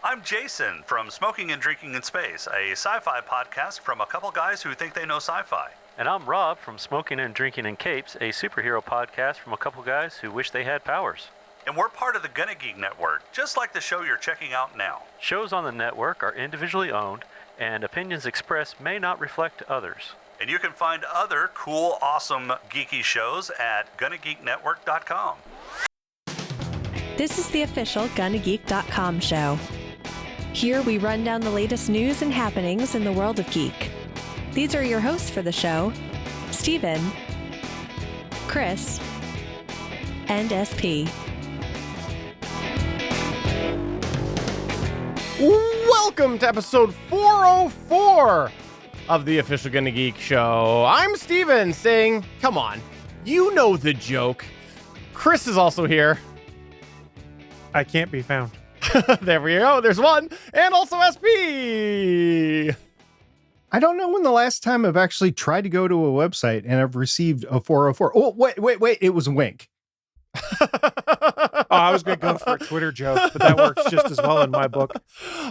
I'm Jason from Smoking and Drinking in Space, a sci-fi podcast from a couple guys who think they know sci-fi. And I'm Rob from Smoking and Drinking in Capes, a superhero podcast from a couple guys who wish they had powers. And we're part of the GonnaGeek Network, just like the show you're checking out now. Shows on the network are individually owned, and opinions expressed may not reflect others. And you can find other cool, awesome, geeky shows at GonnaGeekNetwork.com. This is the official GonnaGeek.com show. Here we run down the latest news and happenings in the world of geek. These are your hosts for the show, Steven, Chris, and SP. Welcome to episode 404 of the official GonnaGeek Show. I'm Steven saying, come on, you know the joke. Chris is also here. I can't be found. There we go. There's one. And also SP. I don't know when the last time I've actually tried to go to a website and I've received a 404. Oh, wait. It was a wink. I was going to go for a Twitter joke, but that works just as well in my book.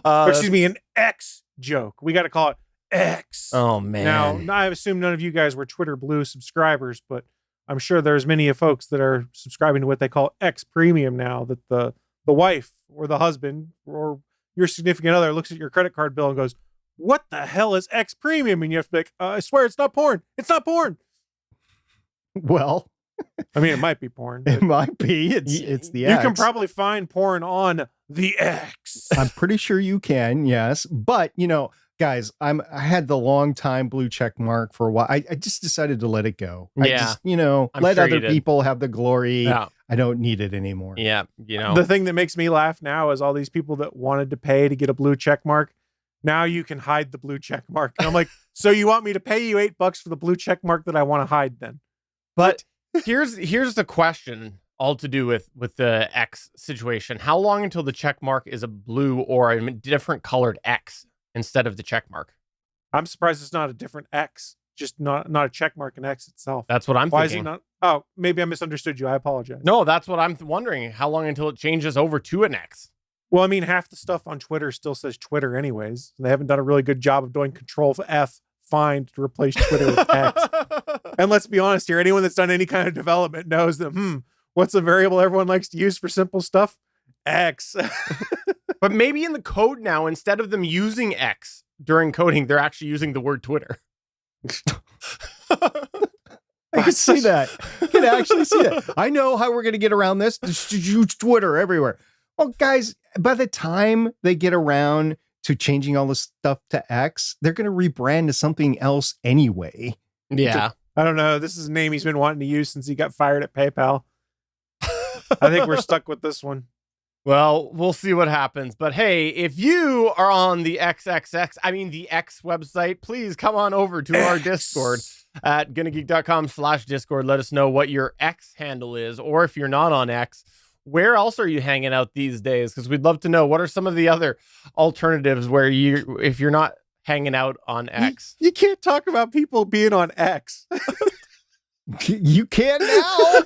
Excuse me, an X joke. We got to call it X. Oh, man. Now, I assume none of you guys were Twitter Blue subscribers, but I'm sure there's many of folks that are subscribing to what they call X Premium now, that the wife or the husband or your significant other looks at your credit card bill and goes, what the hell is X Premium? And you have to be like, I swear it's not porn. It's not porn. Well, I mean, it might be porn. it might be. It's the X. You can probably find porn on the X. I'm pretty sure you can, yes. But, guys, I had the long time blue check mark for a while. I just decided to let it go. Yeah. I just, let sure other people have the glory. Yeah. I don't need it anymore. Yeah, The thing that makes me laugh now is all these people that wanted to pay to get a blue check mark. Now you can hide the blue check mark. And I'm like, so you want me to pay you $8 for the blue check mark that I want to hide then? But here's the question, all to do with the X situation. How long until the check mark is a blue or a different colored X instead of the check mark? I'm surprised it's not a different X, just not a check mark in X itself. That's what I'm Why thinking. is it not? Oh, maybe I misunderstood you. I apologize. No, that's what I'm wondering. How long until it changes over to an X? Well, I mean, half the stuff on Twitter still says Twitter anyways. They haven't done a really good job of doing Control F find to replace Twitter with X. And let's be honest here, anyone that's done any kind of development knows that, what's a variable everyone likes to use for simple stuff? X. But maybe in the code now, instead of them using X during coding, they're actually using the word Twitter. I can see that. I can actually see that. I know how we're going to get around this. Just use Twitter everywhere. Well, guys, by the time they get around to changing all this stuff to X, they're going to rebrand to something else anyway. Yeah. I don't know. This is a name he's been wanting to use since he got fired at PayPal. I think we're stuck with this one. Well, we'll see what happens. But hey, if you are on the X website, please come on over to our Discord at GonnaGeek.com/Discord. Let us know what your X handle is, or if you're not on X, where else are you hanging out these days? Because we'd love to know what are some of the other alternatives where if you're not hanging out on X. You can't talk about people being on X. You can now.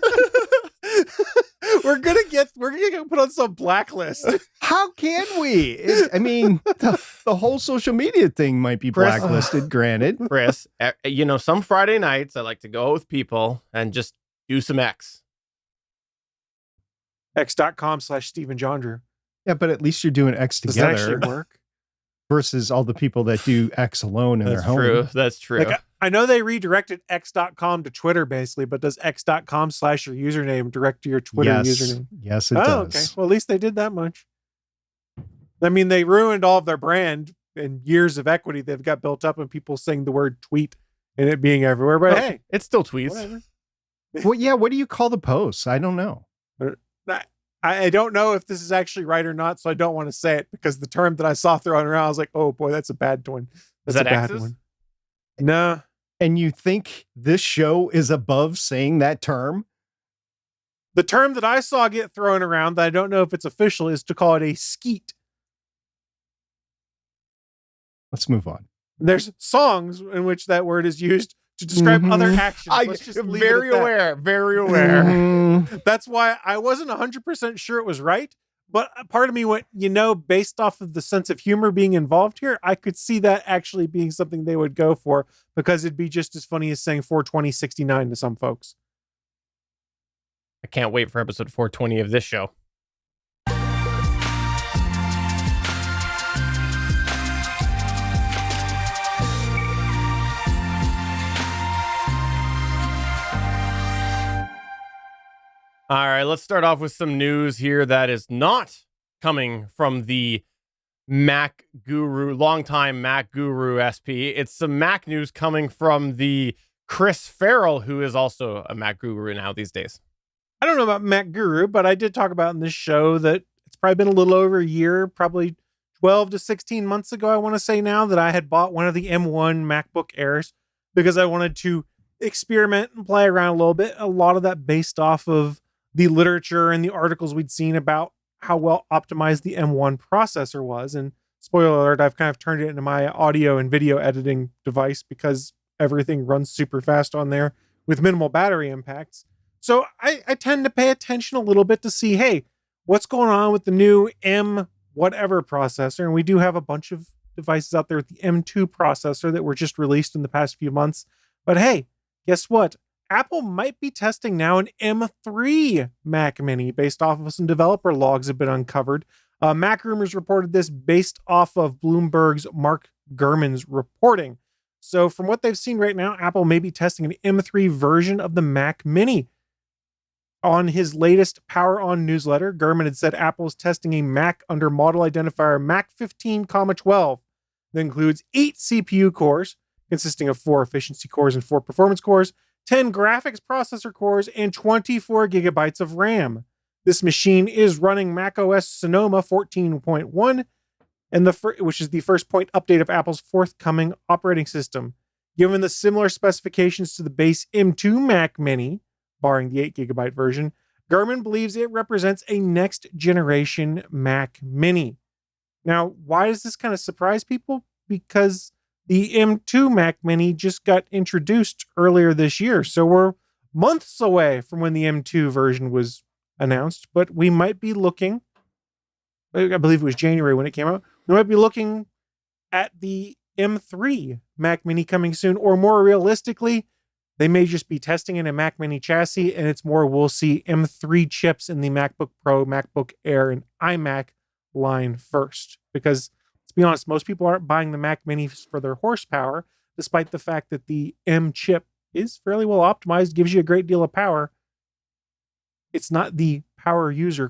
We're gonna get put on some blacklist. How can we? The whole social media thing might be Chris, blacklisted, granted. Chris, some Friday nights I like to go with people and just do some X. X.com/Steven Jondrew. Yeah, but at least you're doing X Does that together actually work? versus all the people that do X alone in their home. That's true. Like, I know they redirected X.com to Twitter basically, but does X.com/ your username direct to your Twitter username? Yes, it does. Okay. Well, at least they did that much. I mean, they ruined all of their brand and years of equity they've got built up and people saying the word tweet and it being everywhere. But hey, it still tweets. Whatever. Well, yeah. What do you call the posts? I don't know. I don't know if this is actually right or not, so I don't want to say it because the term that I saw thrown around, I was like, oh boy, that's a bad one. That's Is that a bad X's? one. No. And you think this show is above saying that term? The term that I saw get thrown around that I don't know if it's official is to call it a skeet. Let's move on. There's songs in which that word is used to describe other actions. Let's just leave very it at that. aware, very aware. Mhm. That's why I wasn't 100% sure it was right, But part of me went, based off of the sense of humor being involved here, I could see that actually being something they would go for, because it'd be just as funny as saying 42069 to some folks. I can't wait for episode 420 of this show. All right, let's start off with some news here that is not coming from the Mac guru, longtime Mac guru SP. It's some Mac news coming from the Chris Farrell, who is also a Mac guru now these days. I don't know about Mac Guru, but I did talk about in this show that it's probably been a little over a year, probably 12 to 16 months ago, I want to say now, that I had bought one of the M1 MacBook Airs because I wanted to experiment and play around a little bit. A lot of that based off of the literature and the articles we'd seen about how well optimized the M1 processor was. And spoiler alert, I've kind of turned it into my audio and video editing device because everything runs super fast on there with minimal battery impacts. So I tend to pay attention a little bit to see, hey, what's going on with the new M whatever processor? And we do have a bunch of devices out there with the M2 processor that were just released in the past few months. But hey, guess what? Apple might be testing now an M3 Mac Mini based off of some developer logs have been uncovered. Mac Rumours reported this based off of Bloomberg's Mark Gurman's reporting. So from what they've seen right now, Apple may be testing an M3 version of the Mac Mini. On his latest Power On newsletter, Gurman had said Apple is testing a Mac under model identifier Mac 15,12 that includes 8 CPU cores, consisting of 4 efficiency cores and 4 performance cores, 10 graphics processor cores, and 24 gigabytes of RAM. This machine is running macOS Sonoma 14.1, and which is the first point update of Apple's forthcoming operating system. Given the similar specifications to the base M2 Mac Mini, barring the 8 gigabyte version, Gurman believes it represents a next generation Mac Mini. Now, why does this kind of surprise people? Because the M2 Mac Mini just got introduced earlier this year, so we're months away from when the M2 version was announced, but we might be looking, I believe it was January when it came out, we might be looking at the M3 Mac Mini coming soon, or more realistically, they may just be testing in a Mac Mini chassis, and it's more we'll see M3 chips in the MacBook Pro, MacBook Air, and iMac line first, because be honest, most people aren't buying the Mac Minis for their horsepower, despite the fact that the M chip is fairly well optimized, gives you a great deal of power. It's not the power user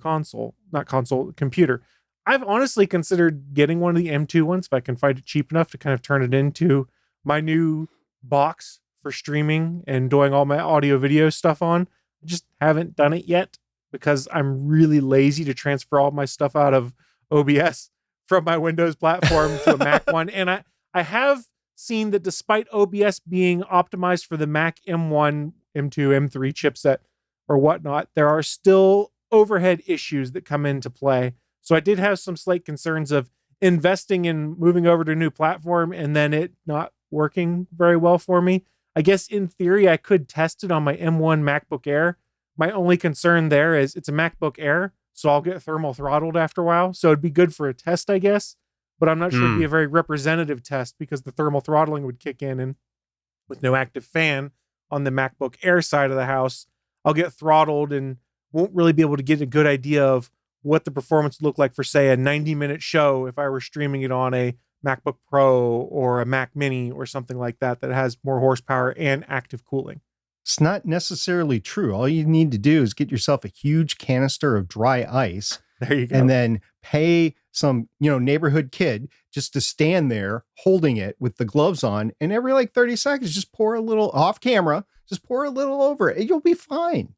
computer. I've honestly considered getting one of the M2 ones if I can find it cheap enough to kind of turn it into my new box for streaming and doing all my audio video stuff on. I just haven't done it yet because I'm really lazy to transfer all my stuff out of OBS from my Windows platform to a Mac one. And I have seen that despite OBS being optimized for the Mac M1, M2, M3 chipset or whatnot, there are still overhead issues that come into play. So I did have some slight concerns of investing in moving over to a new platform and then it not working very well for me. I guess in theory, I could test it on my M1 MacBook Air. My only concern there is it's a MacBook Air, so I'll get thermal throttled after a while. So it'd be good for a test, I guess. But I'm not sure it'd be a very representative test because the thermal throttling would kick in, and with no active fan on the MacBook Air side of the house, I'll get throttled and won't really be able to get a good idea of what the performance would look like for, say, a 90-minute show if I were streaming it on a MacBook Pro or a Mac Mini or something like that that has more horsepower and active cooling. It's not necessarily true. All you need to do is get yourself a huge canister of dry ice. There you go. And then pay some, neighborhood kid just to stand there holding it with the gloves on. And every 30 seconds, just pour a little off camera, just pour a little over it. And you'll be fine.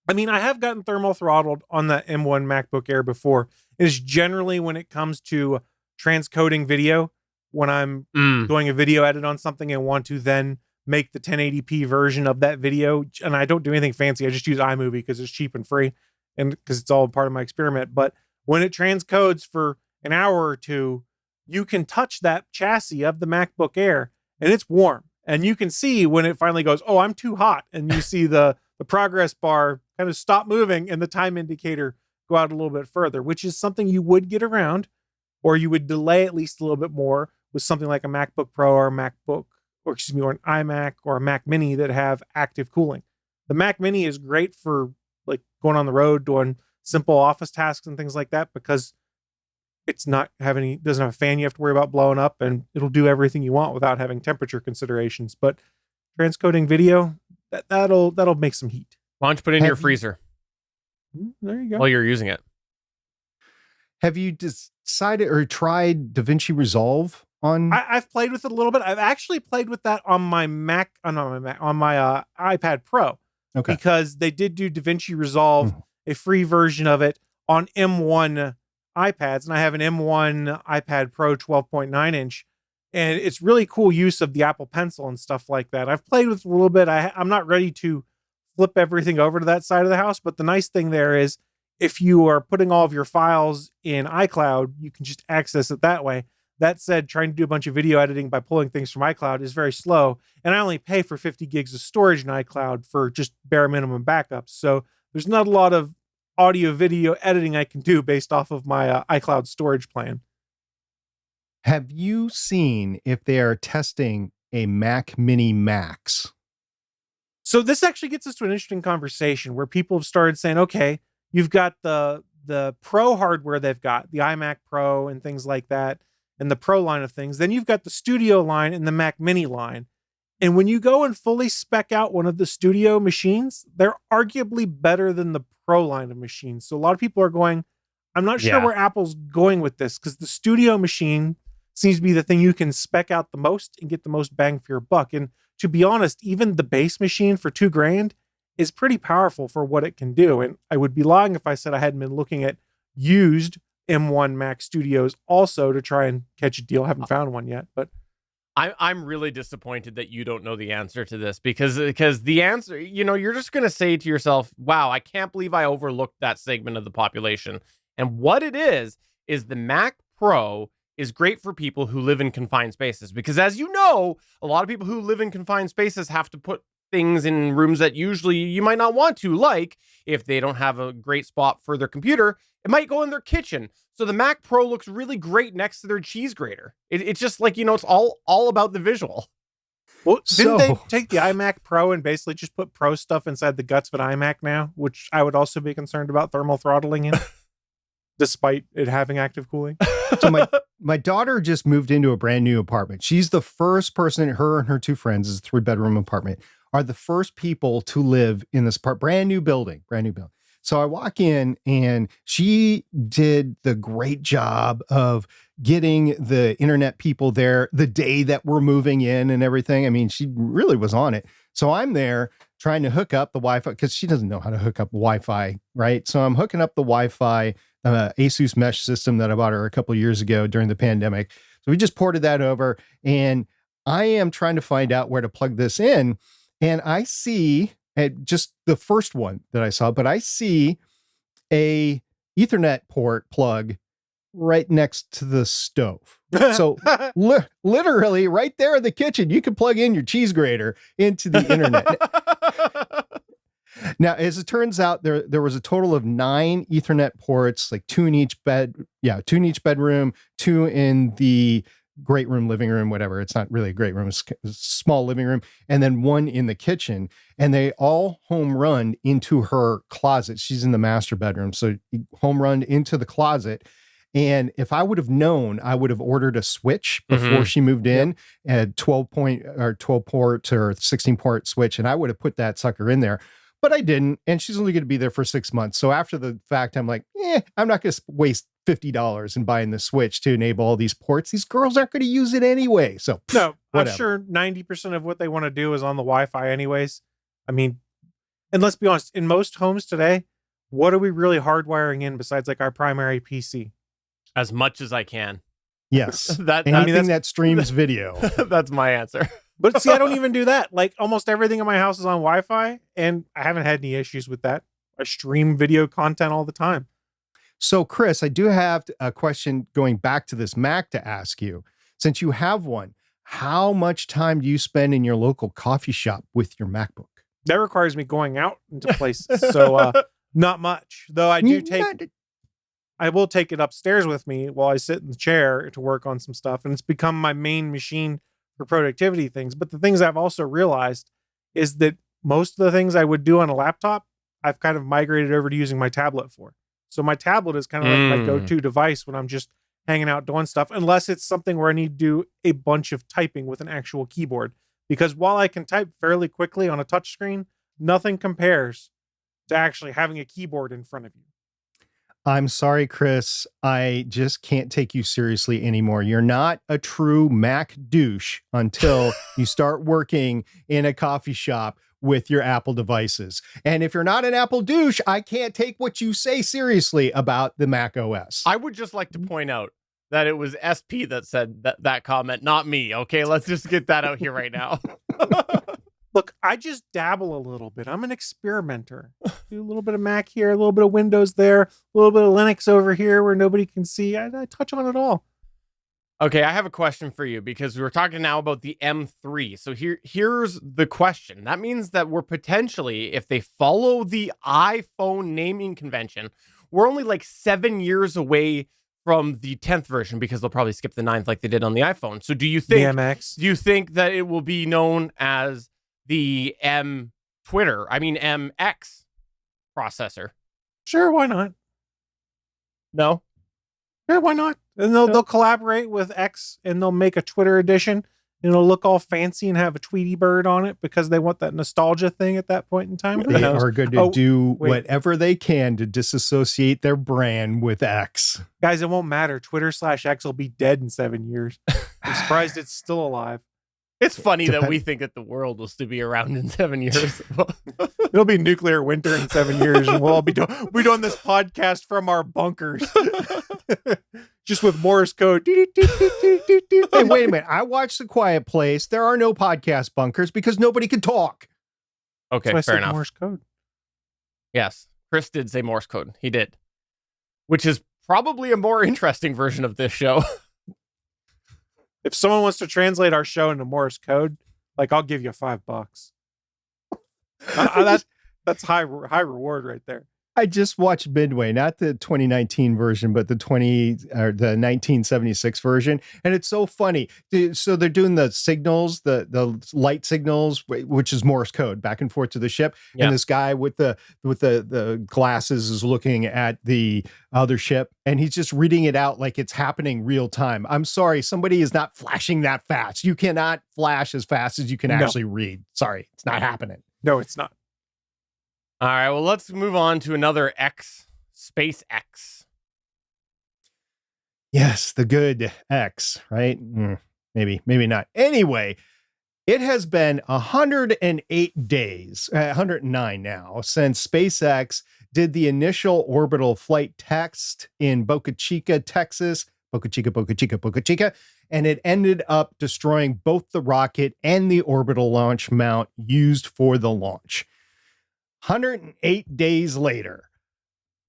I mean, I have gotten thermal throttled on the M1 MacBook Air before. It's generally when it comes to transcoding video, when I'm doing a video edit on something and want to then make the 1080p version of that video. And I don't do anything fancy. I just use iMovie because it's cheap and free and because it's all part of my experiment. But when it transcodes for an hour or two, you can touch that chassis of the MacBook Air and it's warm. And you can see when it finally goes, oh, I'm too hot. And you see the progress bar kind of stop moving and the time indicator go out a little bit further, which is something you would get around, or you would delay at least a little bit more with something like a MacBook Pro or a MacBook, or excuse me, or an iMac or a Mac Mini that have active cooling. The Mac Mini is great for like going on the road, doing simple office tasks and things like that, because it's not doesn't have a fan you have to worry about blowing up, and it'll do everything you want without having temperature considerations. But transcoding video, that'll make some heat. Why don't you put it in your freezer There you go. while you're using it? Have you decided or tried DaVinci Resolve on? I've played with it a little bit. I've actually played with that on my on my iPad Pro. Okay. Because they did do DaVinci Resolve, a free version of it on M1 iPads, and I have an M1 iPad Pro 12.9 inch, and it's really cool use of the Apple Pencil and stuff like that. I've played with it a little bit. I'm not ready to flip everything over to that side of the house, but the nice thing there is if you are putting all of your files in iCloud, you can just access it that way. That said, trying to do a bunch of video editing by pulling things from iCloud is very slow, and I only pay for 50 gigs of storage in iCloud for just bare minimum backups. So there's not a lot of audio video editing I can do based off of my iCloud storage plan. Have you seen if they are testing a Mac Mini Max? So this actually gets us to an interesting conversation where people have started saying, okay, you've got the Pro hardware they've got, the iMac Pro and things like that, and the Pro line of things. Then you've got the Studio line and the Mac Mini line. And when you go and fully spec out one of the Studio machines, they're arguably better than the Pro line of machines. So a lot of people are going, I'm not sure where Apple's going with this, because the Studio machine seems to be the thing you can spec out the most and get the most bang for your buck. And to be honest, even the base machine for $2,000 is pretty powerful for what it can do. And I would be lying if I said I hadn't been looking at used M1 Mac Studios also to try and catch a deal. I haven't found one yet, but I'm really disappointed that you don't know the answer to this, because the answer, you're just going to say to yourself, wow, I can't believe I overlooked that segment of the population. And what it is the Mac Pro is great for people who live in confined spaces, because as you know, a lot of people who live in confined spaces have to put things in rooms that usually you might not want to, like if they don't have a great spot for their computer, it might go in their kitchen. So the Mac Pro looks really great next to their cheese grater. It's just like, it's all about the visual. Well, didn't they take the iMac Pro and basically just put Pro stuff inside the guts of an iMac now, which I would also be concerned about thermal throttling in, despite it having active cooling? So my daughter just moved into a brand new apartment. She's the first person, her and her two friends, is a 3-bedroom apartment, are the first people to live in this brand new building. So I walk in and she did the great job of getting the internet people there the day that we're moving in and everything. I mean, she really was on it. So I'm there trying to hook up the Wi-Fi, because she doesn't know how to hook up Wi-Fi, right? So I'm hooking up the Wi-Fi, Asus mesh system that I bought her a couple of years ago during the pandemic. So we just ported that over, and I am trying to find out where to plug this in. And I see just the first one that I saw, but I see a Ethernet port plug right next to the stove. So literally right there in the kitchen, you can plug in your cheese grater into the internet. Now, as it turns out, there was a total of 9 Ethernet ports, like 2 in each two in each bedroom, 2 in the great room, living room, whatever. It's not really a great room. It's a small living room. And then 1 in the kitchen. And they all home run into her closet. She's in the master bedroom. So home run into the closet. And if I would have known, I would have ordered a switch before she moved in, a 12 port or 16 port switch. And I would have put that sucker in there. But I didn't. And she's only going to be there for 6 months. So after the fact, I'm like, I'm not going to waste $50 in buying the switch to enable all these ports. These girls aren't going to use it anyway. So no, whatever. I'm sure 90% of what they want to do is on the Wi-Fi anyways. I mean, and let's be honest, in most homes today, what are we really hardwiring in besides like our primary PC? As much as I can. Yes. Anything that streams video. That's my answer. But see, I don't even do that. Like almost everything in my house is on Wi-Fi, and I haven't had any issues with that. I stream video content all the time. So, Chris, I do have a question going back to this Mac to ask you. Since you have one, how much time do you spend in your local coffee shop with your MacBook? That requires me going out into places. So not much, though I do take I will take it upstairs with me while I sit in the chair to work on some stuff. And it's become my main machine for productivity things. But the things I've also realized is that most of the things I would do on a laptop, I've kind of migrated over to using my tablet for. So my tablet is kind of like my go-to device when I'm just hanging out doing stuff, unless it's something where I need to do a bunch of typing with an actual keyboard. Because while I can type fairly quickly on a touchscreen, nothing compares to actually having a keyboard in front of you. I'm sorry, Chris. I just can't take you seriously anymore. You're not a true Mac douche until you start working in a coffee shop with your Apple devices. And if you're not an Apple douche, I can't take what you say seriously about the Mac OS. I would just like to point out that it was SP that said that comment, not me. Okay, let's just get that out here right now. Look, I just dabble a little bit. I'm an experimenter. Do a little bit of Mac here, a little bit of Windows there, a little bit of Linux over here where nobody can see. I touch on it all. Okay, I have a question for you because we're talking now about the M3. So here's the question. That means that we're potentially, if they follow the iPhone naming convention, we're only like 7 years away from the 10th version because they'll probably skip the 9th like they did on the iPhone. So do you think that it will be known as the MX processor? Sure, why not? No? Yeah, why not? And they'll collaborate with X and they'll make a Twitter edition and it'll look all fancy and have a Tweety bird on it because they want that nostalgia thing at that point in time. They are going to do whatever they can to disassociate their brand with X. Guys, it won't matter. Twitter/X will be dead in 7 years. I'm surprised it's still alive. It's funny that we think that the world will still be around in 7 years. It'll be nuclear winter in 7 years, and we'll all be doing this podcast from our bunkers, just with Morse code. Hey, wait a minute! I watched The Quiet Place. There are no podcast bunkers because nobody can talk. Okay, fair enough. Morse code. Yes, Chris did say Morse code. He did, which is probably a more interesting version of this show. If someone wants to translate our show into Morse code, like I'll give you $5. That's high reward right there. I just watched Midway, not the 2019 version, but the 1976 version, and it's so funny. So they're doing the signals, the light signals, which is Morse code, back and forth to the ship. Yeah. And this guy with the glasses is looking at the other ship, and he's just reading it out like it's happening real time. I'm sorry, somebody is not flashing that fast. You cannot flash as fast as you can actually read. Sorry, it's not happening. No, it's not. All right, well, let's move on to another X, SpaceX. Yes, the good X, right? Maybe not. Anyway, it has been 108 days, 109 now, since SpaceX did the initial orbital flight test in Boca Chica, Texas. Boca Chica. And it ended up destroying both the rocket and the orbital launch mount used for the launch. 108 days later,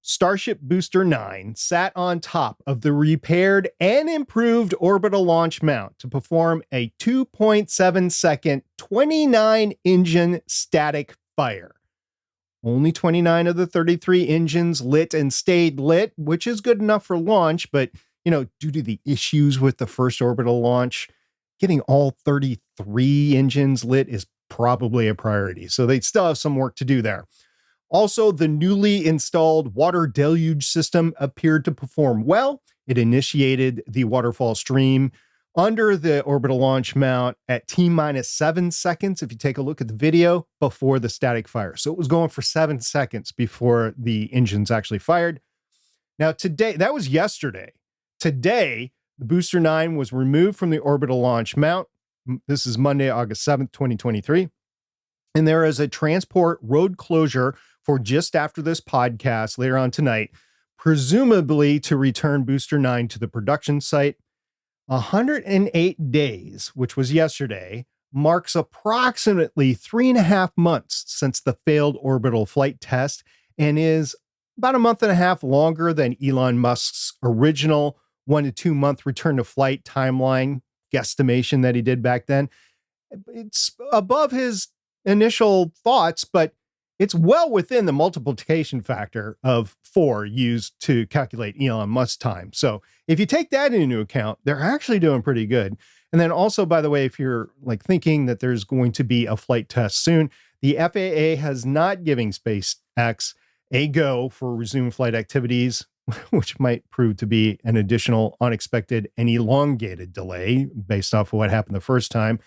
Starship Booster 9 sat on top of the repaired and improved orbital launch mount to perform a 2.7 second 29 engine static fire. Only 29 of the 33 engines lit and stayed lit, which is good enough for launch, but due to the issues with the first orbital launch, getting all 33 engines lit is probably a priority. So they still have some work to do there. Also, the newly installed water deluge system appeared to perform well. It initiated the waterfall stream under the orbital launch mount at T-minus 7 seconds, if you take a look at the video, before the static fire. So it was going for 7 seconds before the engines actually fired. Now today, that was yesterday. Today, the Booster 9 was removed from the orbital launch mount. This is Monday, August 7th, 2023. And there is a transport road closure for just after this podcast later on tonight, presumably to return Booster 9 to the production site. 108 days, which was yesterday, marks approximately 3.5 months since the failed orbital flight test and is about a month and a half longer than Elon Musk's original 1 to 2 month return to flight timeline guesstimation that he did back then. It's above his initial thoughts, but it's well within the multiplication factor of 4 used to calculate Elon Musk's time. So if you take that into account, they're actually doing pretty good. And then also, by the way, if you're like thinking that there's going to be a flight test soon, the FAA has not given SpaceX a go for resume flight activities, which might prove to be an additional unexpected and elongated delay based off of what happened the first time.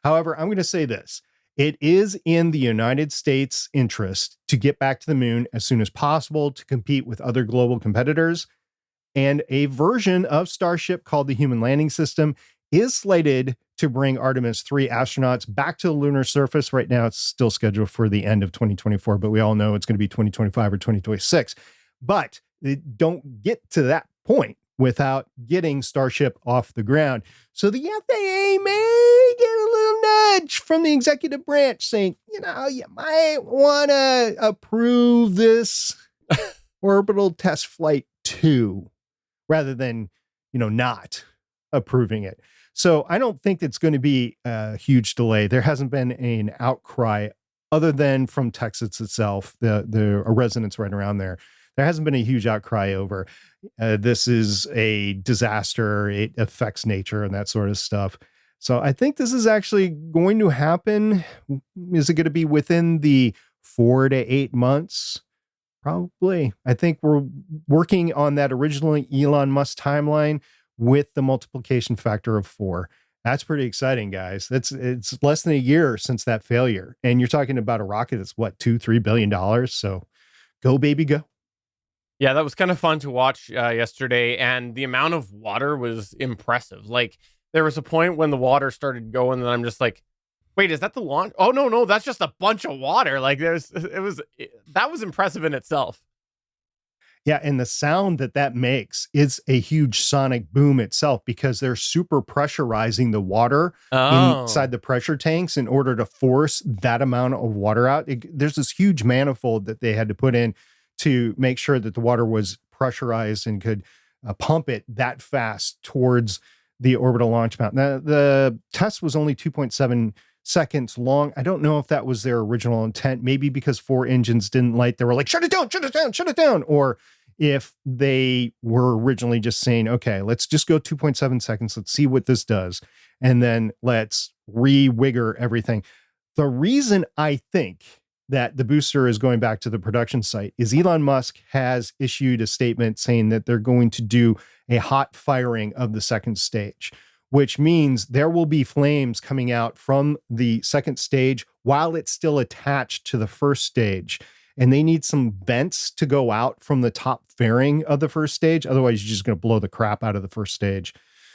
However, I'm going to say this. It is in the United States' interest to get back to the moon as soon as possible to compete with other global competitors. And a version of Starship called the Human Landing System is slated to bring Artemis 3 astronauts back to the lunar surface. Right now, it's still scheduled for the end of 2024, but we all know it's going to be 2025 or 2026. But they don't get to that point without getting Starship off the ground. So the FAA may get a little nudge from the executive branch saying, you might want to approve this orbital test flight 2 rather than, not approving it. So I don't think it's going to be a huge delay. There hasn't been an outcry other than from Texas itself, the residents right around there. There hasn't been a huge outcry over this is a disaster. It affects nature and that sort of stuff. So I think this is actually going to happen. Is it going to be within the 4 to 8 months? Probably. I think we're working on that originally Elon Musk timeline with the multiplication factor of 4. That's pretty exciting, guys. It's less than a year since that failure. And you're talking about a rocket that's what, $2-3 billion. So go, baby, go. Yeah, that was kind of fun to watch yesterday, and the amount of water was impressive. Like, there was a point when the water started going, and I'm just like, wait, is that the launch? Oh, no, that's just a bunch of water. Like, that was impressive in itself. Yeah, and the sound that makes is a huge sonic boom itself because they're super pressurizing the water inside the pressure tanks in order to force that amount of water out. There's this huge manifold that they had to put in to make sure that the water was pressurized and could pump it that fast towards the orbital launch mount. Now, the test was only 2.7 seconds long. I don't know if that was their original intent, maybe because 4 engines didn't light. They were like, shut it down. Or if they were originally just saying, okay, let's just go 2.7 seconds. Let's see what this does. And then let's re-wigger everything. The reason I think that the booster is going back to the production site is Elon Musk has issued a statement saying that they're going to do a hot firing of the second stage, which means there will be flames coming out from the second stage while it's still attached to the first stage. And they need some vents to go out from the top fairing of the first stage. Otherwise, you're just going to blow the crap out of the first stage.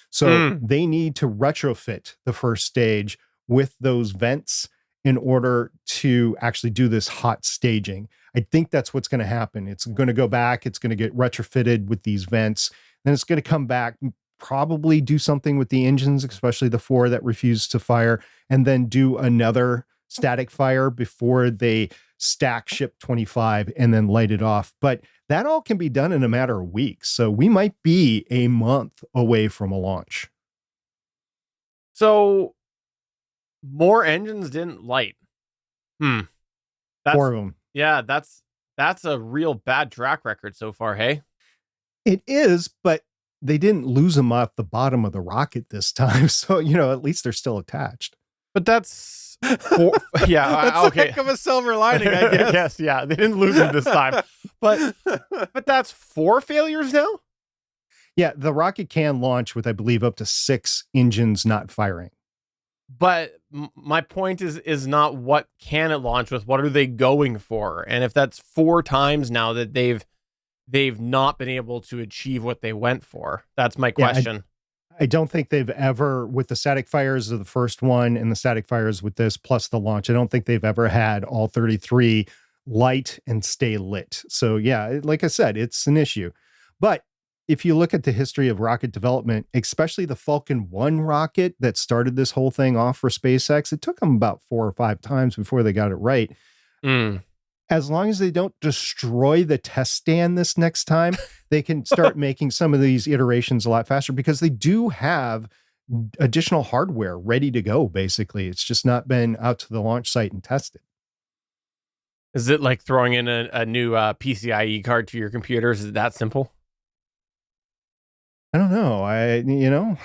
So they need to retrofit the first stage with those vents in order to actually do this hot staging. I think that's what's going to happen. It's going to go back. It's going to get retrofitted with these vents. Then it's going to come back, probably do something with the engines, especially the 4 that refuse to fire, and then do another static fire before they stack ship 25 and then light it off. But that all can be done in a matter of weeks. So we might be a month away from a launch. So more engines didn't light. 4 of them. Yeah, that's a real bad track record so far, hey? It is, but they didn't lose them off the bottom of the rocket this time. So, at least they're still attached. But that's That's a heck of a silver lining, I guess. Yes, yeah. They didn't lose them this time. But that's 4 failures now? Yeah, the rocket can launch with, I believe, up to 6 engines not firing. But my point is not what can it launch with, what are they going for? And if that's 4 times now that they've not been able to achieve what they went for, that's my question. I don't think they've ever, with the static fires of the first one and the static fires with this plus the launch, I don't think they've ever had all 33 light and stay lit. So yeah, like I said, it's an issue. But if you look at the history of rocket development, especially the Falcon 1 rocket that started this whole thing off for SpaceX, it took them about 4 or 5 times before they got it right. As long as they don't destroy the test stand this next time, they can start making some of these iterations a lot faster because they do have additional hardware ready to go, basically. It's just not been out to the launch site and tested. Is it like throwing in a new PCIe card to your computers? Is it that simple? I don't know.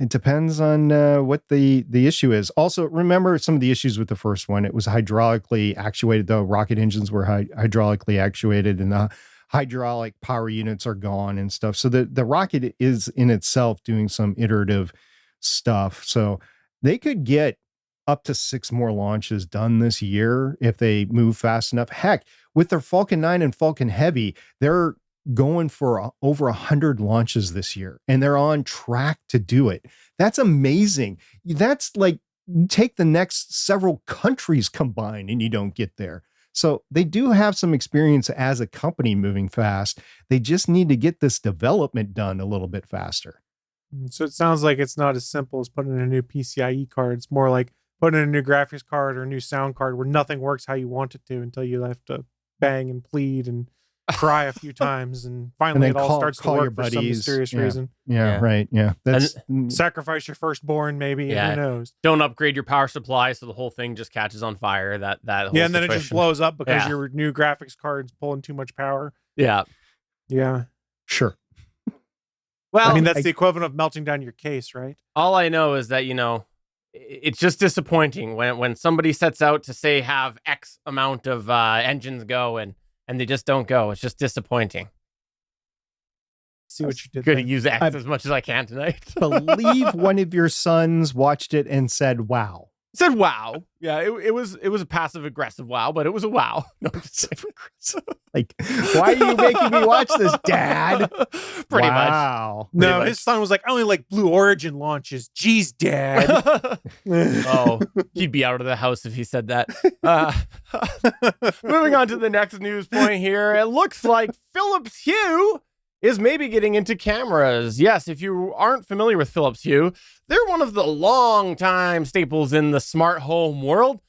It depends on what the issue is. Also, remember some of the issues with the first one. It was hydraulically actuated. The rocket engines were hydraulically actuated, and the hydraulic power units are gone and stuff. So the rocket is in itself doing some iterative stuff. So they could get up to 6 more launches done this year if they move fast enough. Heck, with their Falcon 9 and Falcon Heavy, they're going for over 100 launches this year, and they're on track to do it. That's amazing. That's like, take the next several countries combined and you don't get there. So they do have some experience as a company moving fast. They just need to get this development done a little bit faster. So it sounds like it's not as simple as putting in a new PCIe card. It's more like putting in a new graphics card or a new sound card where nothing works how you want it to until you have to bang and plead and cry a few times, and finally it all starts to work for some mysterious reason. Yeah, right. Yeah. That's sacrifice your firstborn, maybe. Yeah. Who knows? Don't upgrade your power supply so the whole thing just catches on fire. That whole and then it just situation. blows up because your new graphics card's pulling too much power. Yeah. Yeah. Sure. Well, I mean, that's the equivalent of melting down your case, right? All I know is that, it's just disappointing when somebody sets out to say have X amount of engines go and they just don't go. It's just disappointing. See what you did. Going to use X as much as I can tonight. Believe one of your sons watched it and said, "Wow." Said wow. Yeah, it was a passive aggressive wow, but it was a wow. No, just like, why are you making me watch this, Dad? Pretty much. Wow. No, his son was like, I only like Blue Origin launches. Jeez, Dad. Oh, he'd be out of the house if he said that. Moving on to the next news point here. It looks like Philips Hue is maybe getting into cameras. Yes, if you aren't familiar with Philips Hue, they're one of the long-time staples in the smart home world.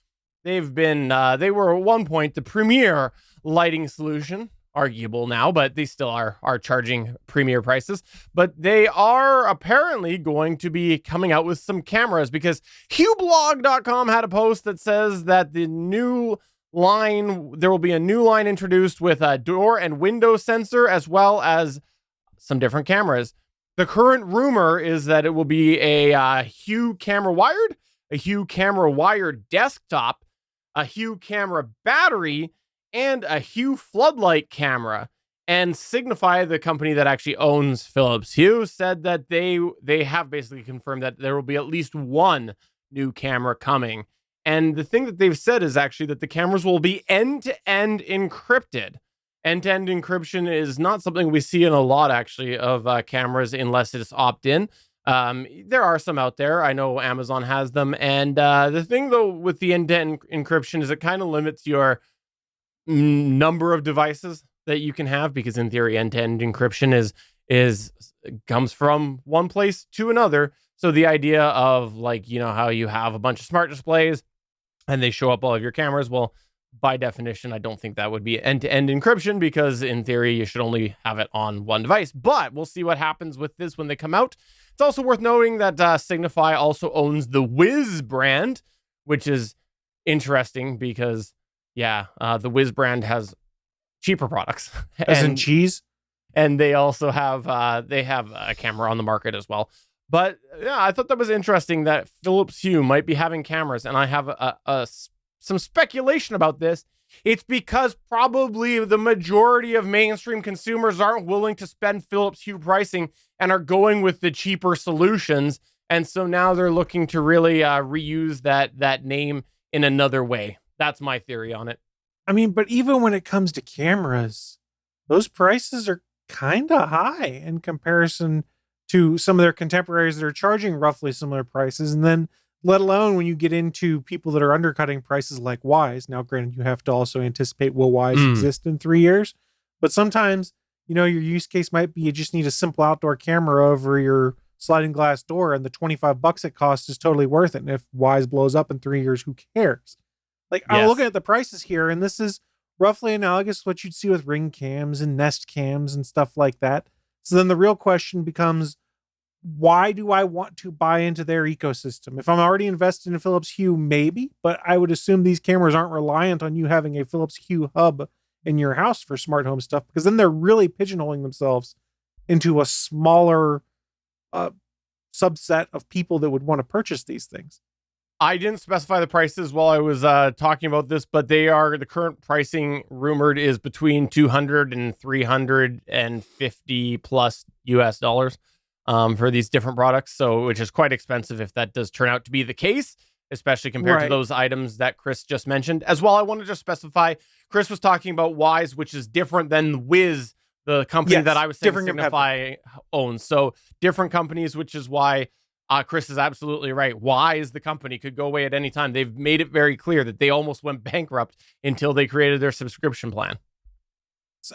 They were at one point the premier lighting solution, arguable now, but they still are charging premier prices. But they are apparently going to be coming out with some cameras, because HueBlog.com had a post that says that there will be a new line introduced with a door and window sensor, as well as some different cameras. The current rumor is that it will be a Hue camera wired, a Hue camera wired desktop, a Hue camera battery, and a Hue floodlight camera. And Signify, the company that actually owns Philips Hue, said that they have basically confirmed that there will be at least one new camera coming. And the thing that they've said is actually that the cameras will be end-to-end encrypted. End-to-end encryption is not something we see in a lot, actually, of cameras unless it's opt-in. There are some out there. I know Amazon has them. And the thing, though, with the end-to-end encryption is it kind of limits your number of devices that you can have, because in theory, end-to-end encryption comes from one place to another. So the idea of, like, how you have a bunch of smart displays and they show up all of your cameras, well, by definition, I don't think that would be end-to-end encryption, because in theory, you should only have it on one device. But we'll see what happens with this when they come out. It's also worth noting that Signify also owns the Wiz brand, which is interesting because, the Wiz brand has cheaper products. As in cheese? And they also have a camera on the market as well. But yeah, I thought that was interesting that Philips Hue might be having cameras, and I have some speculation about this. It's because probably the majority of mainstream consumers aren't willing to spend Philips Hue pricing and are going with the cheaper solutions, and so now they're looking to really reuse that name in another way. That's my theory on it. I mean, but even when it comes to cameras, those prices are kind of high in comparison to some of their contemporaries that are charging roughly similar prices. And then let alone when you get into people that are undercutting prices like Wise. Now, granted, you have to also anticipate, will Wise exist in 3 years? But sometimes, your use case might be you just need a simple outdoor camera over your sliding glass door, and the $25 it costs is totally worth it. And if Wise blows up in 3 years, who cares? Like, I'm looking at the prices here, and this is roughly analogous to what you'd see with Ring cams and Nest cams and stuff like that. So then the real question becomes, why do I want to buy into their ecosystem? If I'm already invested in Philips Hue, maybe, but I would assume these cameras aren't reliant on you having a Philips Hue hub in your house for smart home stuff, because then they're really pigeonholing themselves into a smaller subset of people that would want to purchase these things. I didn't specify the prices while I was talking about this, but the current pricing rumored is between 200 and 350 plus US dollars for these different products. So, which is quite expensive if that does turn out to be the case, especially compared to those items that Chris just mentioned. As well, I want to just specify, Chris was talking about Wise, which is different than Wiz, the company that I was saying Signify owns. So different companies, which is why Chris is absolutely right. Wise, the company, could go away at any time. They've made it very clear that they almost went bankrupt until they created their subscription plan.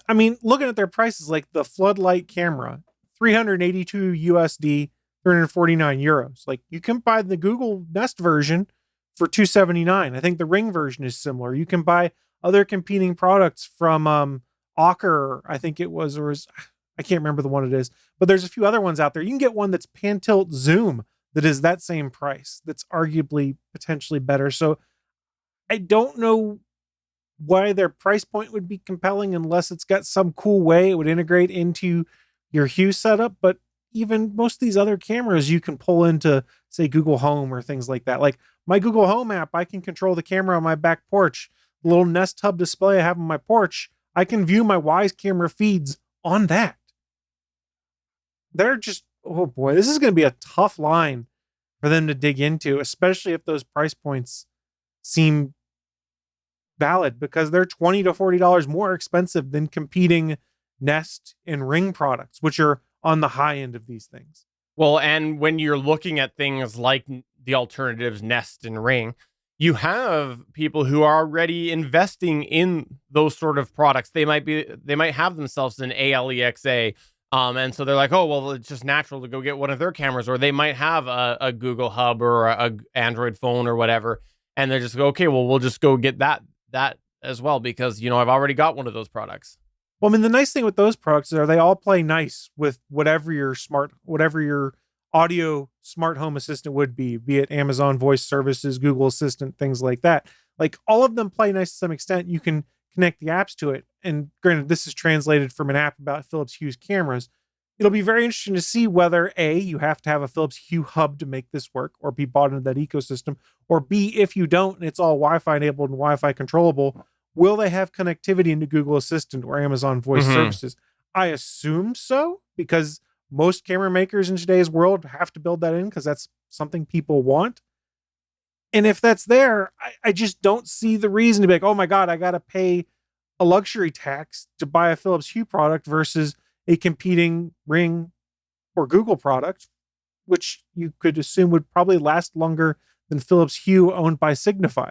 I mean, looking at their prices, like the floodlight camera, 382 USD, 349 euros. Like, you can buy the Google Nest version for 279. I think the Ring version is similar. You can buy other competing products from Ocker, I think it was, I can't remember the one it is, but there's a few other ones out there. You can get one that's pan tilt zoom that is that same price, that's arguably potentially better. So I don't know why their price point would be compelling unless it's got some cool way it would integrate into your Hue setup. But even most of these other cameras you can pull into, say, Google Home or things like that. Like my Google Home app, I can control the camera on my back porch. The little Nest Hub display I have on my porch, I can view my Wise camera feeds on that. They're just, oh boy, this is going to be a tough line for them to dig into, especially if those price points seem valid, because they're $20 to $40 more expensive than competing Nest and Ring products, which are on the high end of these things. Well, and when you're looking at things like the alternatives, Nest and Ring, you have people who are already investing in those sort of products. They might have themselves an ALEXA. And so they're like, oh, well, it's just natural to go get one of their cameras, or they might have a Google Hub or a Android phone or whatever. And they just go, okay, well, we'll just go get that as well, because, I've already got one of those products. Well, I mean, the nice thing with those products is they all play nice with whatever your audio smart home assistant would be it Amazon Voice Services, Google Assistant, things like that. Like, all of them play nice to some extent. You can connect the apps to it. And granted, this is translated from an app about Philips Hue's cameras. It'll be very interesting to see whether A, you have to have a Philips Hue hub to make this work or be bought into that ecosystem, or B, if you don't and it's all Wi-Fi enabled and Wi-Fi controllable, will they have connectivity into Google Assistant or Amazon Voice Services? I assume so, because most camera makers in today's world have to build that in because that's something people want. And if that's there, I just don't see the reason to be like, oh my God, I got to pay a luxury tax to buy a Philips Hue product versus a competing Ring or Google product, which you could assume would probably last longer than Philips Hue owned by Signify.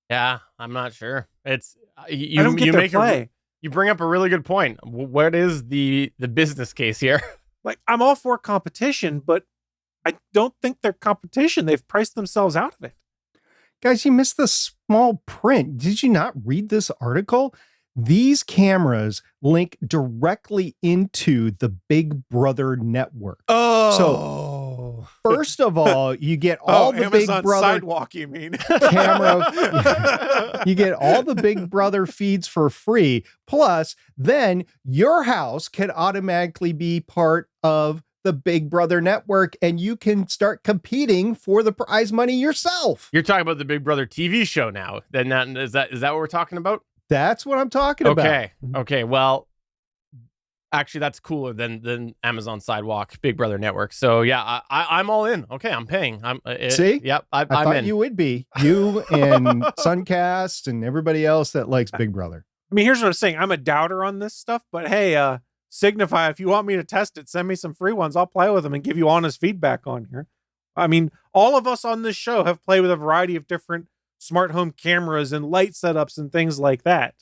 Yeah, I'm not sure. It's I don't get their play. You bring up a really good point. What is the business case here? Like, I'm all for competition, but I don't think they're competition. They've priced themselves out of it. Guys, you missed the small print. Did you not read this article? These cameras link directly into the Big Brother network. Oh. So, first of all, you get all the Amazon Big Brother Sidewalk, you mean? camera. You get all the Big Brother feeds for free. Plus, then your house can automatically be part of the Big Brother network, and you can start competing for the prize money yourself. You're talking about the Big Brother TV show now. Then is that what we're talking about? That's what I'm talking about. Okay. Well, actually, that's cooler than Amazon Sidewalk, Big Brother Network. So yeah, I'm all in. Okay, I'm paying. See? Yep. I I'm thought in. you would be. You and Suncast and everybody else that likes Big Brother. I mean, here's what I'm saying. I'm a doubter on this stuff, but hey, Signify, if you want me to test it, send me some free ones. I'll play with them and give you honest feedback on here. I mean, all of us on this show have played with a variety of different smart home cameras and light setups and things like that.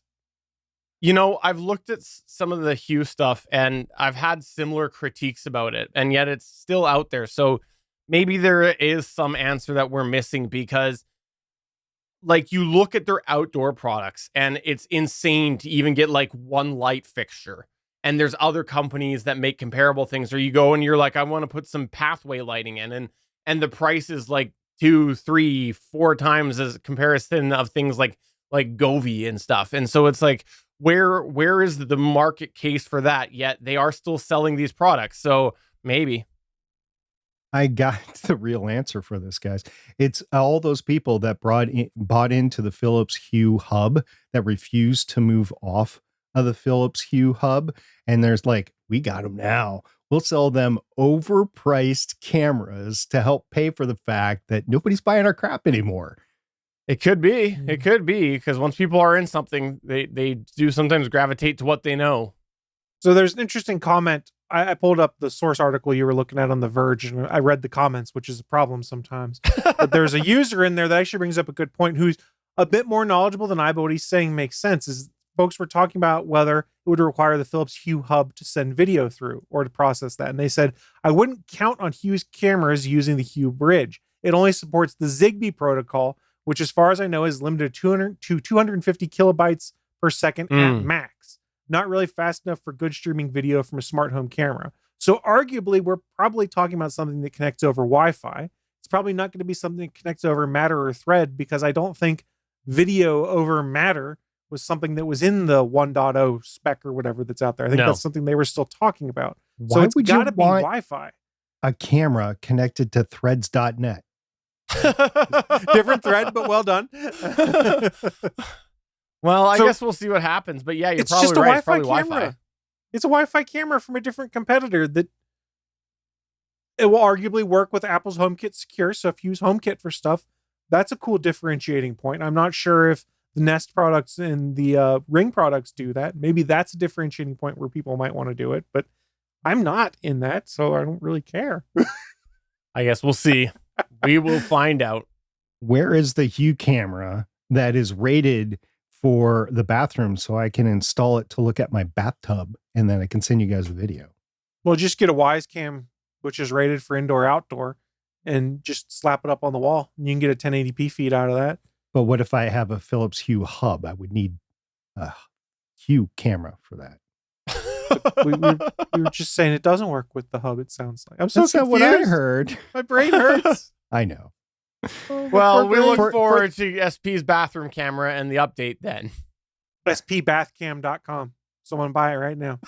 I've looked at some of the Hue stuff and I've had similar critiques about it, and yet it's still out there. So maybe there is some answer that we're missing, because like, you look at their outdoor products and it's insane to even get like one light fixture. and there's other companies that make comparable things, or you go and you're like, I want to put some pathway lighting in, and the price is like 2, 3, 4 times as comparison of things like Govee and stuff. And so it's like, where is the market case for that? Yet they are still selling these products. So maybe. I got the real answer for this, guys. It's all those people that bought into the Philips Hue hub that refused to move off of the Philips Hue hub. And there's like, we got them now. We'll sell them overpriced cameras to help pay for the fact that nobody's buying our crap anymore. It could be. It could be, because once people are in something, they do sometimes gravitate to what they know. So there's an interesting comment. I pulled up the source article you were looking at on The Verge, and I read the comments, which is a problem sometimes. But there's a user in there that actually brings up a good point, who's a bit more knowledgeable than I, but what he's saying makes sense. Is folks were talking about whether it would require the Philips Hue hub to send video through or to process that. And they said, I wouldn't count on Hue's cameras using the Hue bridge. It only supports the Zigbee protocol, which as far as I know is limited to 250 kilobytes per second at max. Not really fast enough for good streaming video from a smart home camera. So arguably, we're probably talking about something that connects over Wi-Fi. It's probably not going to be something that connects over Matter or Thread, because I don't think video over Matter was something that was in the 1.0 spec or whatever that's out there. I think that's something they were still talking about. So it's got to be Wi-Fi. A camera connected to threads.net. Different thread, but well done. Well, I guess we'll see what happens. But yeah, you're it's probably just a right. Wi-Fi It's probably camera. Wi-Fi. It's a Wi-Fi camera from a different competitor that it will arguably work with Apple's HomeKit Secure. So if you use HomeKit for stuff, that's a cool differentiating point. I'm not sure if the Nest products and the Ring products do that. Maybe that's a differentiating point where people might want to do it, but I'm not in that, so I don't really care. I guess we'll see. We will find out. Where is the Hue camera that is rated for the bathroom so I can install it to look at my bathtub and then I can send you guys a video? Well, just get a Wisecam, which is rated for indoor outdoor, and just slap it up on the wall. And you can get a 1080p feed out of that. But what if I have a Philips Hue hub? I would need a Hue camera for that. We were just saying it doesn't work with the hub, it sounds like. I'm so That's confused. not what I heard. My brain hurts. I know. Well, we look For- forward to SP's bathroom camera and the update then. spbathcam.com. Someone buy it right now.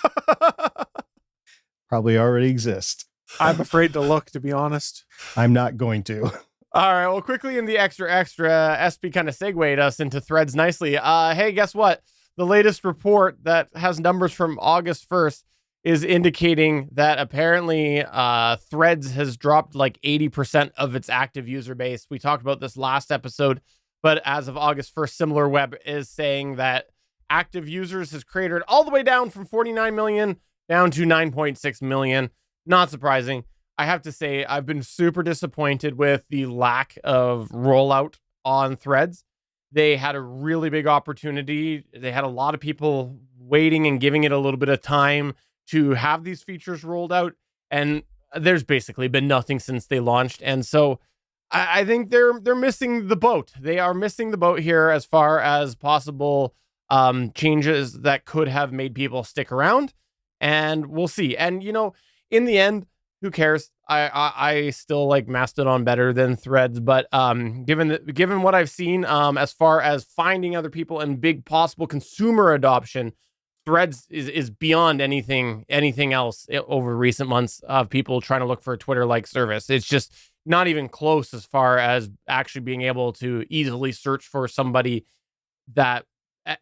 Probably already exist. I'm afraid to look, to be honest. I'm not going to. All right. Well, quickly in the extra, SP kind of segued us into Threads nicely. Hey, guess what? The latest report that has numbers from August 1st is indicating that apparently Threads has dropped like 80% of its active user base. We talked about this last episode, but as of August 1st, SimilarWeb is saying that active users has cratered all the way down from 49 million down to 9.6 million. Not surprising. I have to say, I've been super disappointed with the lack of rollout on Threads. They had a really big opportunity. They had a lot of people waiting and giving it a little bit of time to have these features rolled out. And there's basically been nothing since they launched. And so I think they're missing the boat. They are missing the boat here as far as possible changes that could have made people stick around. And we'll see. And, you know, in the end, who cares? I still like Mastodon better than Threads, but given what I've seen, as far as finding other people and big possible consumer adoption, Threads is beyond anything else over recent months of people trying to look for a Twitter-like service. It's just not even close as far as actually being able to easily search for somebody that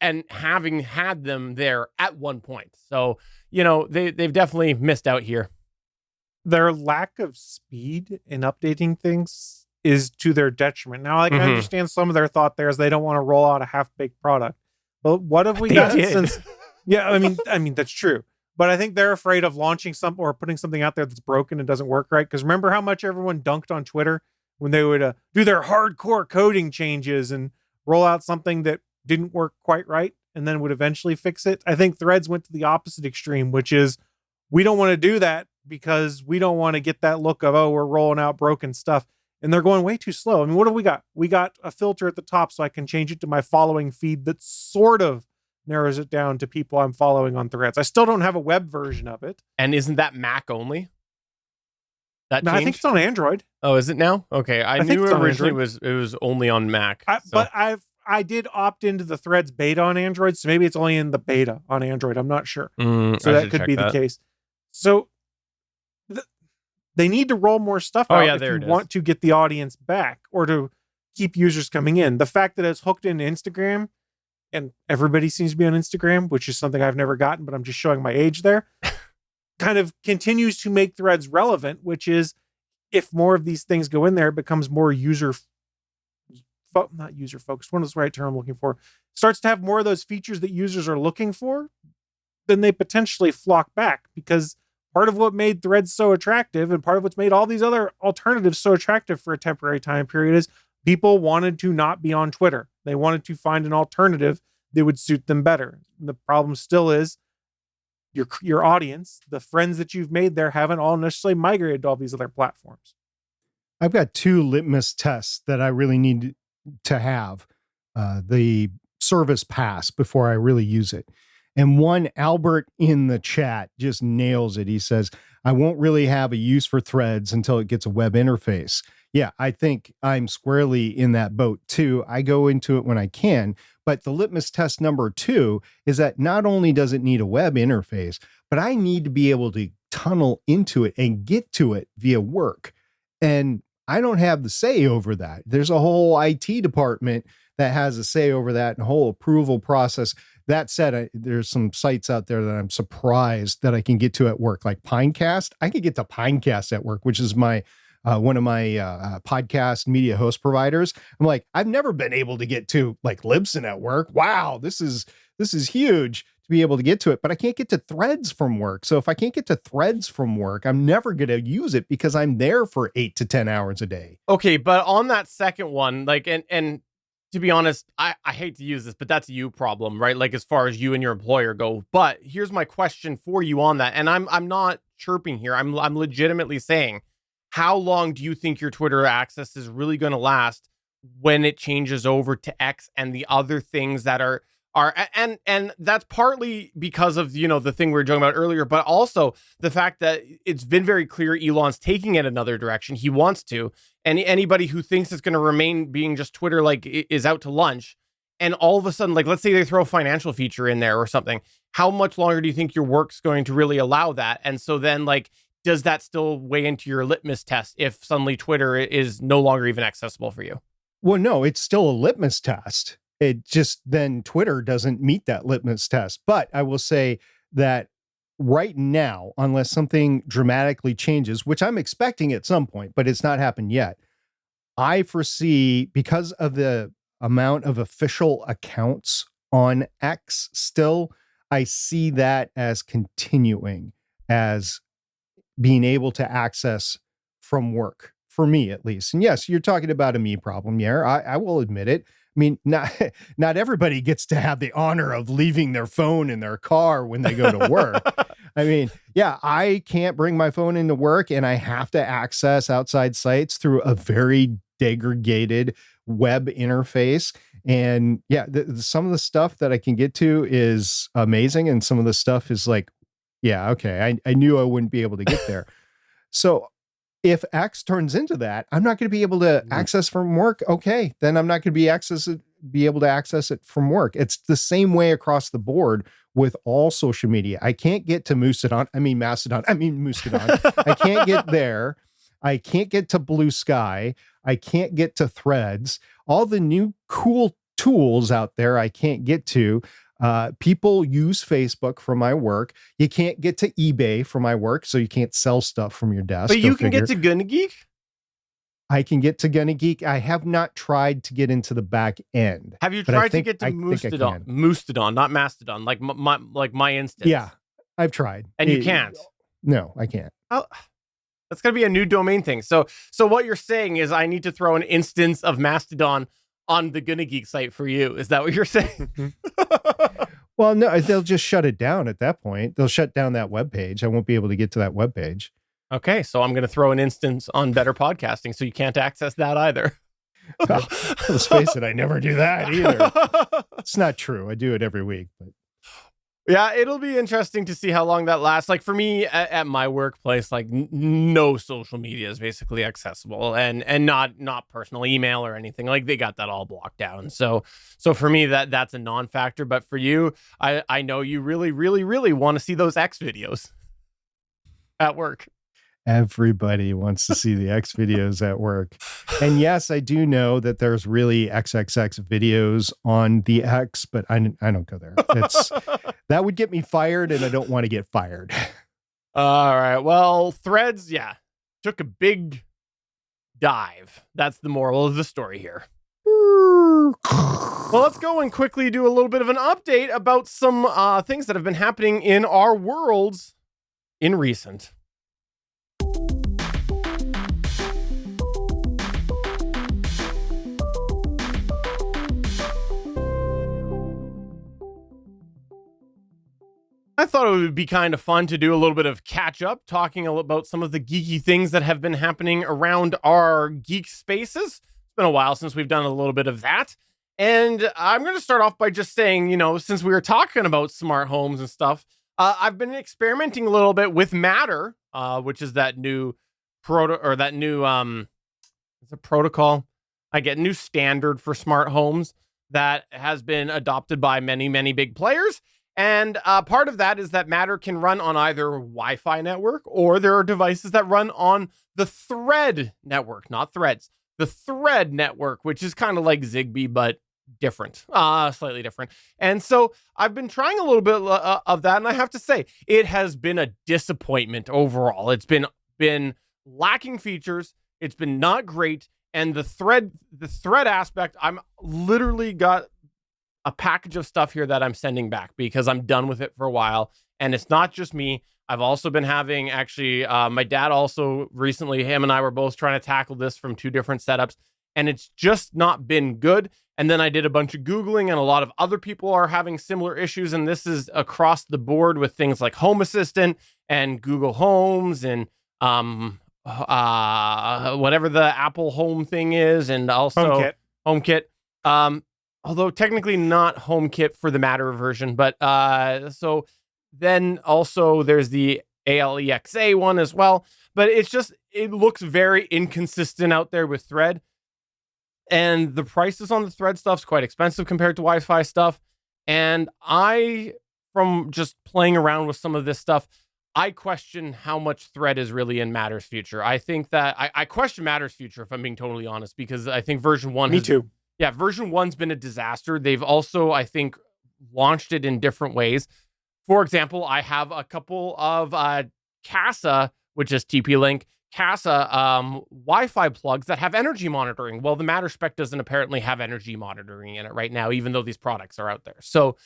and having had them there at one point. So, you know, they've definitely missed out here. Their lack of speed in updating things is to their detriment. Now, I understand some of their thought there is they don't want to roll out a half-baked product. But what have we got since? Yeah, I mean that's true. But I think they're afraid of launching something or putting something out there that's broken and doesn't work right. Because remember how much everyone dunked on Twitter when they would do their hardcore coding changes and roll out something that didn't work quite right and then would eventually fix it? I think Threads went to the opposite extreme, which is we don't want to do that because we don't want to get that look of, oh, we're rolling out broken stuff. And they're going way too slow. I mean, what have we got? We got a filter at the top so I can change it to my following feed that sort of narrows it down to people I'm following on Threads. I still don't have a web version of it. And isn't that Mac only? That No, I think changed? it's on Android. Oh, is it now? Okay, I think knew it's on originally Android. it was only on Mac. But I did opt into the Threads beta on Android, so maybe it's only in the beta on Android. I'm not sure. So that could be the case. So they need to roll more stuff out if you want to get the audience back or to keep users coming in. The fact that it's hooked into Instagram and everybody seems to be on Instagram, which is something I've never gotten, but I'm just showing my age there, kind of continues to make Threads relevant, which is if more of these things go in there, it becomes more not user focused. One is the right term I'm looking for. Starts to have more of those features that users are looking for, then they potentially flock back, because part of what made Threads so attractive and part of what's made all these other alternatives so attractive for a temporary time period is people wanted to not be on Twitter. They wanted to find an alternative that would suit them better. And the problem still is your audience, the friends that you've made there, haven't all necessarily migrated to all these other platforms. I've got 2 litmus tests that I really need to have the service pass before I really use it. And one, Albert in the chat just nails it. He says, I won't really have a use for Threads until it gets a web interface. Yeah, I think I'm squarely in that boat too. I go into it when I can, but the litmus test number 2 is that not only does it need a web interface, but I need to be able to tunnel into it and get to it via work. And I don't have the say over that. There's a whole IT department that has a say over that and whole approval process. That said, there's some sites out there that I'm surprised that I can get to at work, like Pinecast. I can get to Pinecast at work, which is my one of my podcast media host providers. I'm like, I've never been able to get to like Libsyn at work. Wow, this is huge to be able to get to it, but I can't get to Threads from work. So if I can't get to Threads from work, I'm never going to use it because I'm there for 8 to 10 hours a day. Okay, but on that second one, like, and to be honest, I hate to use this, but that's a you problem, right? Like as far as you and your employer go. But here's my question for you on that. And I'm not chirping here. I'm legitimately saying, how long do you think your Twitter access is really going to last when it changes over to X and the other things that are and that's partly because of, you know, the thing we were talking about earlier, but also the fact that it's been very clear Elon's taking it another direction. He wants to, and anybody who thinks it's going to remain being just Twitter, like, is out to lunch. And all of a sudden, like, let's say they throw a financial feature in there or something. How much longer do you think your work's going to really allow that? And so then, like, does that still weigh into your litmus test if suddenly Twitter is no longer even accessible for you? Well, no, it's still a litmus test. It just then Twitter doesn't meet that litmus test. But I will say that right now, unless something dramatically changes, which I'm expecting at some point, but it's not happened yet, I foresee, because of the amount of official accounts on X still, I see that as continuing as being able to access from work, for me at least. And yes, you're talking about a me problem, yeah, I will admit it. I mean, not everybody gets to have the honor of leaving their phone in their car when they go to work. I mean, yeah, I can't bring my phone into work and I have to access outside sites through a very degraded web interface. And yeah, some of the stuff that I can get to is amazing. And some of the stuff is like, yeah, okay, I knew I wouldn't be able to get there. So if X turns into that, I'm not going to be able to access from work. Okay, then I'm not going to be able to access it from work. It's the same way across the board with all social media. I can't get to Mastodon. I can't get there. I can't get to Blue Sky. I can't get to Threads. All the new cool tools out there I can't get to. People use Facebook for my work. You can't get to eBay for my work, so you can't sell stuff from your desk. But you can get to GonnaGeek? I can get to GonnaGeek. I have not tried to get into the back end. Have you tried to get to Mastodon? Mastodon, not Mastodon, like my instance. Yeah, I've tried. And you can't? No, I can't. Oh, that's going to be a new domain thing. So what you're saying is I need to throw an instance of Mastodon on the GonnaGeek site for you. Is that what you're saying? Well, no, they'll just shut it down at that point. They'll shut down that web page. I won't be able to get to that web page. Okay, so I'm going to throw an instance on Better Podcasting so you can't access that either. Let's face it, I never do that either. It's not true. I do it every week, but Yeah, it'll be interesting to see how long that lasts. Like for me at my workplace, like no social media is basically accessible, and not personal email or anything. Like they got that all blocked down. So for me that's a non-factor. But for you, I know you really, really, really want to see those X videos at work. everybody wants to see the X videos at work. And yes, I do know that there's really XXX videos on the X, but I don't go there. That would get me fired, and I don't want to get fired. All right. Well, Threads, yeah, took a big dive. That's the moral of the story here. Well, let's go and quickly do a little bit of an update about some things that have been happening in our worlds in recent. I thought it would be kind of fun to do a little bit of catch up, talking about some of the geeky things that have been happening around our geek spaces. It's been a while since we've done a little bit of that. And I'm going to start off by just saying, since we were talking about smart homes and stuff, I've been experimenting a little bit with Matter, which is that new protocol. I get new standard for smart homes that has been adopted by many, many big players. And part of that is that Matter can run on either Wi-Fi network, or there are devices that run on the Thread network, not Threads, the Thread network, which is kind of like Zigbee, but different, slightly different. And so I've been trying a little bit of that, and I have to say, it has been a disappointment overall. It's been lacking features. It's been not great. And the thread aspect, I'm literally got a package of stuff here that I'm sending back because I'm done with it for a while. And it's not just me. I've also been having, my dad also recently, him and I were both trying to tackle this from two different setups, and it's just not been good. And then I did a bunch of Googling, and a lot of other people are having similar issues. And this is across the board with things like Home Assistant and Google Homes and whatever the Apple Home thing is, and also HomeKit. Although technically not HomeKit for the Matter version, but so then also there's the ALEXA one as well. But it looks very inconsistent out there with Thread. And the prices on the Thread stuff's quite expensive compared to Wi-Fi stuff. And from just playing around with some of this stuff, I question how much Thread is really in Matter's future. I think that I question Matter's future, if I'm being totally honest, because I think version 1 Me too. Yeah, version 1's been a disaster. They've also, I think, launched it in different ways. For example, I have a couple of CASA, which is TP-Link, CASA Wi-Fi plugs that have energy monitoring. Well, the Matter spec doesn't apparently have energy monitoring in it right now, even though these products are out there. So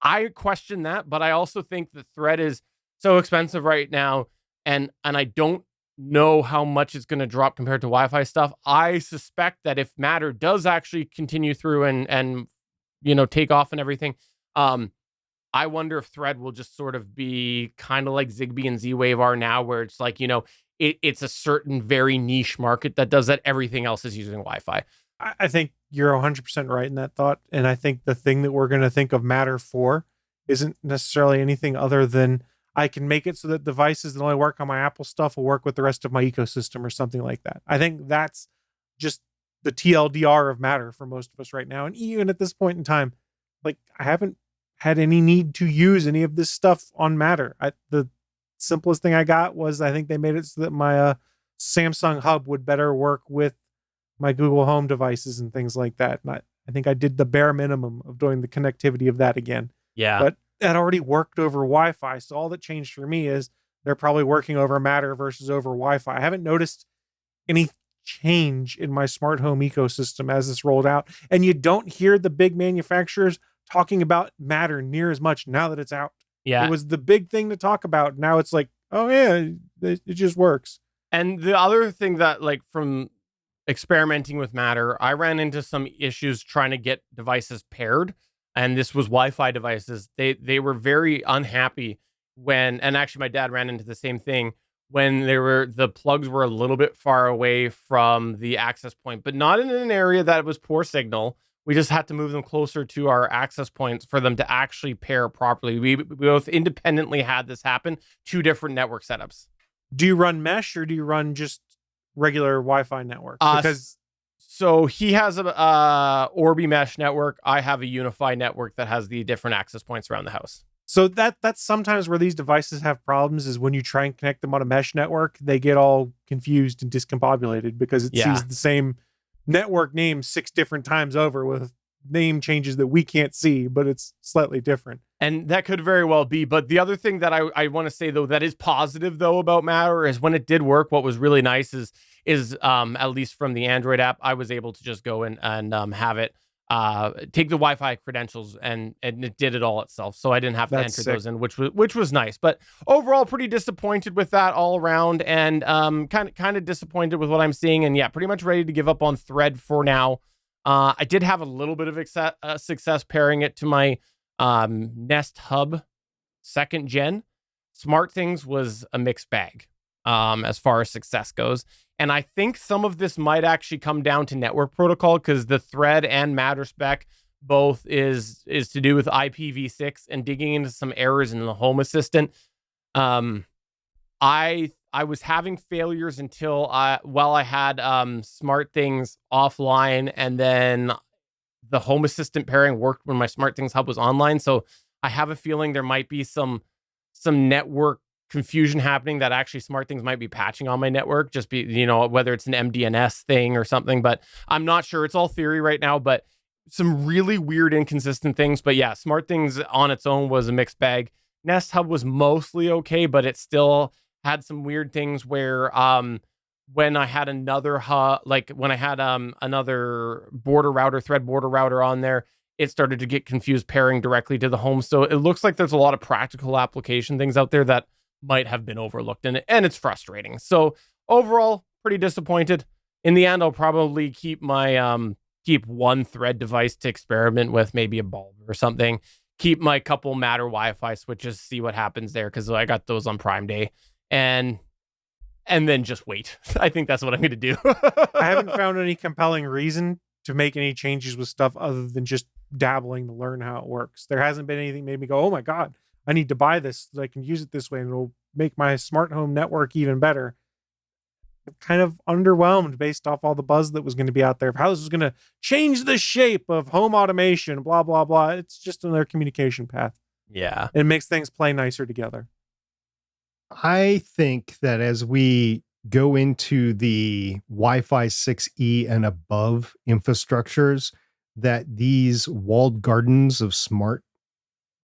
I question that, but I also think the Thread is so expensive right now, and I don't know how much it's going to drop compared to Wi-Fi stuff. I suspect that if Matter does actually continue through and take off and everything, I wonder if Thread will just sort of be kind of like Zigbee and Z-Wave are now, where it's like, it's a certain very niche market that does that. Everything else is using Wi-Fi. I think you're 100% right in that thought. And I think the thing that we're going to think of Matter for isn't necessarily anything other than I can make it so that devices that only work on my Apple stuff will work with the rest of my ecosystem or something like that. I think that's just the TLDR of Matter for most of us right now. And even at this point in time, like, I haven't had any need to use any of this stuff on Matter. The simplest thing I got was, I think they made it so that my Samsung Hub would better work with my Google Home devices and things like that. And I think I did the bare minimum of doing the connectivity of that again. Yeah. But that already worked over Wi-Fi. So all that changed for me is they're probably working over Matter versus over Wi-Fi. I haven't noticed any change in my smart home ecosystem as this rolled out. And you don't hear the big manufacturers talking about Matter near as much now that it's out. Yeah. It was the big thing to talk about. Now it's like, oh yeah, it just works. And the other thing that, like, from experimenting with Matter, I ran into some issues trying to get devices paired. And this was Wi-Fi devices. They were very unhappy and actually my dad ran into the same thing when the plugs were a little bit far away from the access point, but not in an area that was poor signal. We just had to move them closer to our access points for them to actually pair properly. We both independently had this happen, 2 different network setups. Do you run mesh or do you run just regular Wi-Fi network? Because so he has a Orbi mesh network. I have a Unify network that has the different access points around the house. so that's sometimes where these devices have problems is when you try and connect them on a mesh network, they get all confused and discombobulated because it sees the same network name 6 different times over with name changes that we can't see, but it's slightly different. And that could very well be. But the other thing that I want to say, though, that is positive, though, about Matter is when it did work, what was really nice is at least from the Android app, I was able to just go in and have it take the Wi-Fi credentials and it did it all itself. So I didn't have to enter those in, which was nice. But overall, pretty disappointed with that all around, and kind of disappointed with what I'm seeing. And yeah, pretty much ready to give up on Thread for now. I did have a little bit of success pairing it to my Nest Hub 2nd gen. SmartThings was a mixed bag as far as success goes. And I think some of this might actually come down to network protocol, because the Thread and Matter spec both is to do with IPv6 and digging into some errors in the Home Assistant. I was having failures until while I had SmartThings offline, and then the Home Assistant pairing worked when my SmartThings hub was online. So I have a feeling there might be some network confusion happening that actually SmartThings might be patching on my network, just whether it's an MDNS thing or something, but I'm not sure. It's all theory right now, but some really weird inconsistent things. But yeah, SmartThings on its own was a mixed bag. Nest Hub was mostly okay, but it still had some weird things where when I had another hub, like when I had another Thread border router on there, it started to get confused pairing directly to the home. So it looks like there's a lot of practical application things out there that might have been overlooked, and it's frustrating. So overall, pretty disappointed. In the end, I'll probably keep my keep one Thread device to experiment with, maybe a bulb or something. Keep my couple Matter Wi-Fi switches, see what happens there, because I got those on Prime Day, and then just wait. I think that's what I'm going to do. I haven't found any compelling reason to make any changes with stuff other than just dabbling to learn how it works. There hasn't been anything made me go, oh my God, I need to buy this so that I can use it this way and it'll make my smart home network even better. I'm kind of underwhelmed based off all the buzz that was going to be out there of how this was going to change the shape of home automation, blah, blah, blah. It's just another communication path. Yeah. It makes things play nicer together. I think that as we go into the Wi-Fi 6E and above infrastructures, that these walled gardens of smart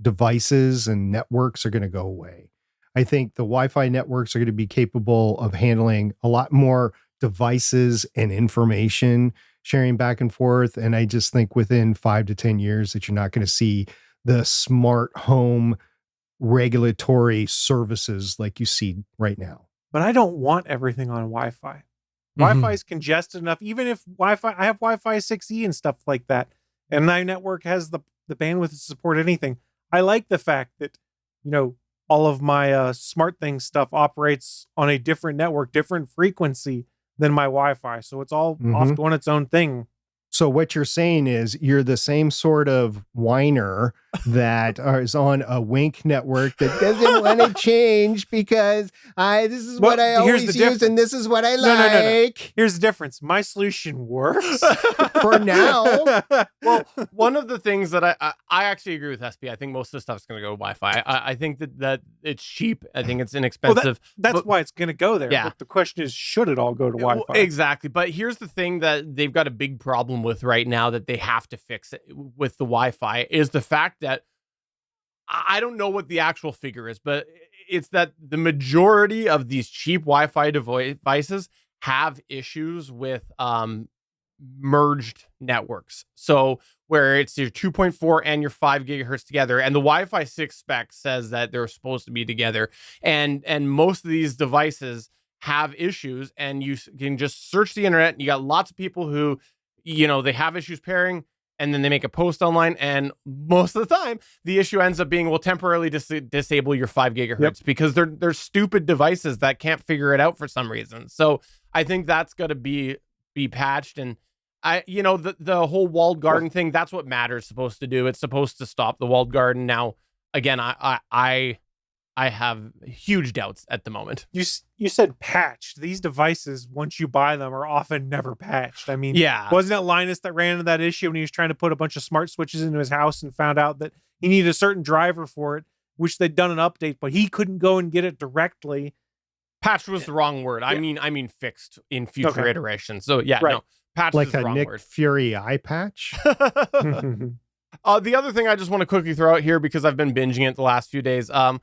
devices and networks are going to go away. I think the Wi-Fi networks are going to be capable of handling a lot more devices and information sharing back and forth. And I just think within 5 to 10 years that you're not going to see the smart home regulatory services like you see right now. But I don't want everything on Wi-Fi. Wi-Fi is congested enough. Even if I have Wi-Fi 6E and stuff like that, and my network has the bandwidth to support anything. I like the fact that, all of my SmartThings stuff operates on a different network, different frequency than my Wi-Fi. So it's all off doing its own thing. So what you're saying is you're the same sort of whiner that is on a Wink network that doesn't want to change because this is what I always use and this is what I like. No. Here's the difference. My solution works for now. Well, one of the things that I actually agree with SP. I think most of the stuff's going to go to Wi-Fi. I think that it's cheap. I think it's inexpensive. That's why it's going to go there. Yeah. But the question is, should it all go to Wi-Fi? Well, exactly. But here's the thing that they've got a big problem with right now that they have to fix it with the Wi-Fi is the fact that I don't know what the actual figure is, but it's that the majority of these cheap Wi-Fi devices have issues with merged networks. So where it's your 2.4 and your 5 gigahertz together, and the Wi-Fi 6 spec says that they're supposed to be together, and most of these devices have issues, and you can just search the internet and you got lots of people who they have issues pairing, and then they make a post online, and most of the time the issue ends up being, we'll temporarily disable your 5 gigahertz because they're stupid devices that can't figure it out for some reason. So I think that's got to be patched. And the whole walled garden thing, that's what Matter's supposed to do. It's supposed to stop the walled garden. Now, again, I have huge doubts at the moment. You said patched. These devices, once you buy them, are often never patched. I mean, Yeah. wasn't it Linus that ran into that issue when he was trying to put a bunch of smart switches into his house and found out that he needed a certain driver for it, which they'd done an update, but he couldn't go and get it directly. Patched was the wrong word. I mean fixed in future iterations. So yeah, Right. no, patched Like is the a wrong Nick word. Fury eye patch. The other thing I just want to quickly throw out here, because I've been binging it the last few days. I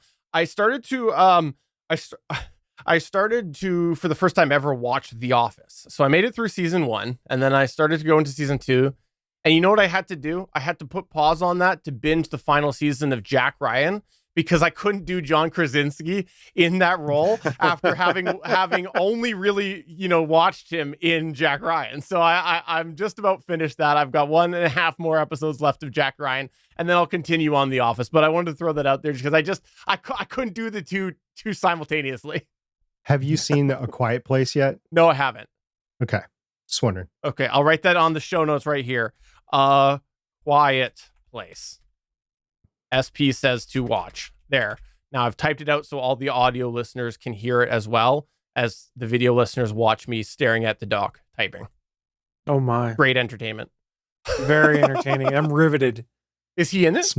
started to for the first time ever watch The Office. So I made it through season 1, and then I started to go into season 2. And you know what I had to do? I had to put pause on that to binge the final season of Jack Ryan, because I couldn't do John Krasinski in that role after having only really, watched him in Jack Ryan. So I'm just about finished that. I've got 1.5 more episodes left of Jack Ryan, and then I'll continue on The Office. But I wanted to throw that out there because I couldn't do the two simultaneously. Have you seen A Quiet Place yet? No, I haven't. Okay. Just wondering. Okay, I'll write that on the show notes right here. Quiet Place. SP says to watch. There. Now I've typed it out so all the audio listeners can hear it as well as the video listeners watch me staring at the dock typing. Oh my. Great entertainment. Very entertaining. I'm riveted. Is he in it?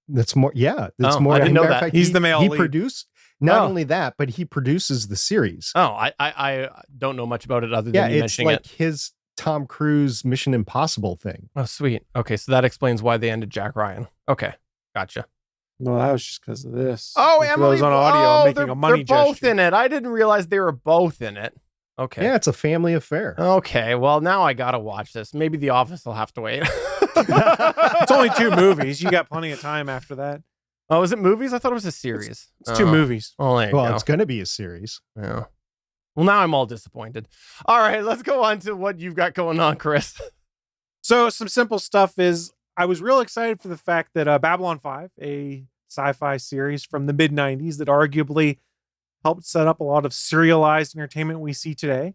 That's more. Yeah. That's Oh, more. I didn't know matter of that. fact, He's the male He lead. produced not Oh. only that, but he produces the series. Oh, I don't know much about it other Yeah, than you it's mentioning like it. his Tom Cruise Mission Impossible thing. Oh, sweet. Okay, so that explains why they ended Jack Ryan. Okay, gotcha. No, that was just because of this. Oh, For Emily, those on audio, making they're, a money they're both gesture. in it. I didn't realize they were both in it. Okay. Yeah, it's a family affair. Okay, well, now I gotta watch this. Maybe The Office will have to wait. It's only 2 movies. You got plenty of time after that. Oh, is it movies? I thought it was a series. It's 2 movies. Oh, there you Well, go. it's going to be a series. Yeah. Well, now I'm all disappointed. All right, let's go on to what you've got going on, Chris. So some simple stuff is I was real excited for the fact that Babylon 5, a sci-fi series from the mid-90s that arguably helped set up a lot of serialized entertainment we see today,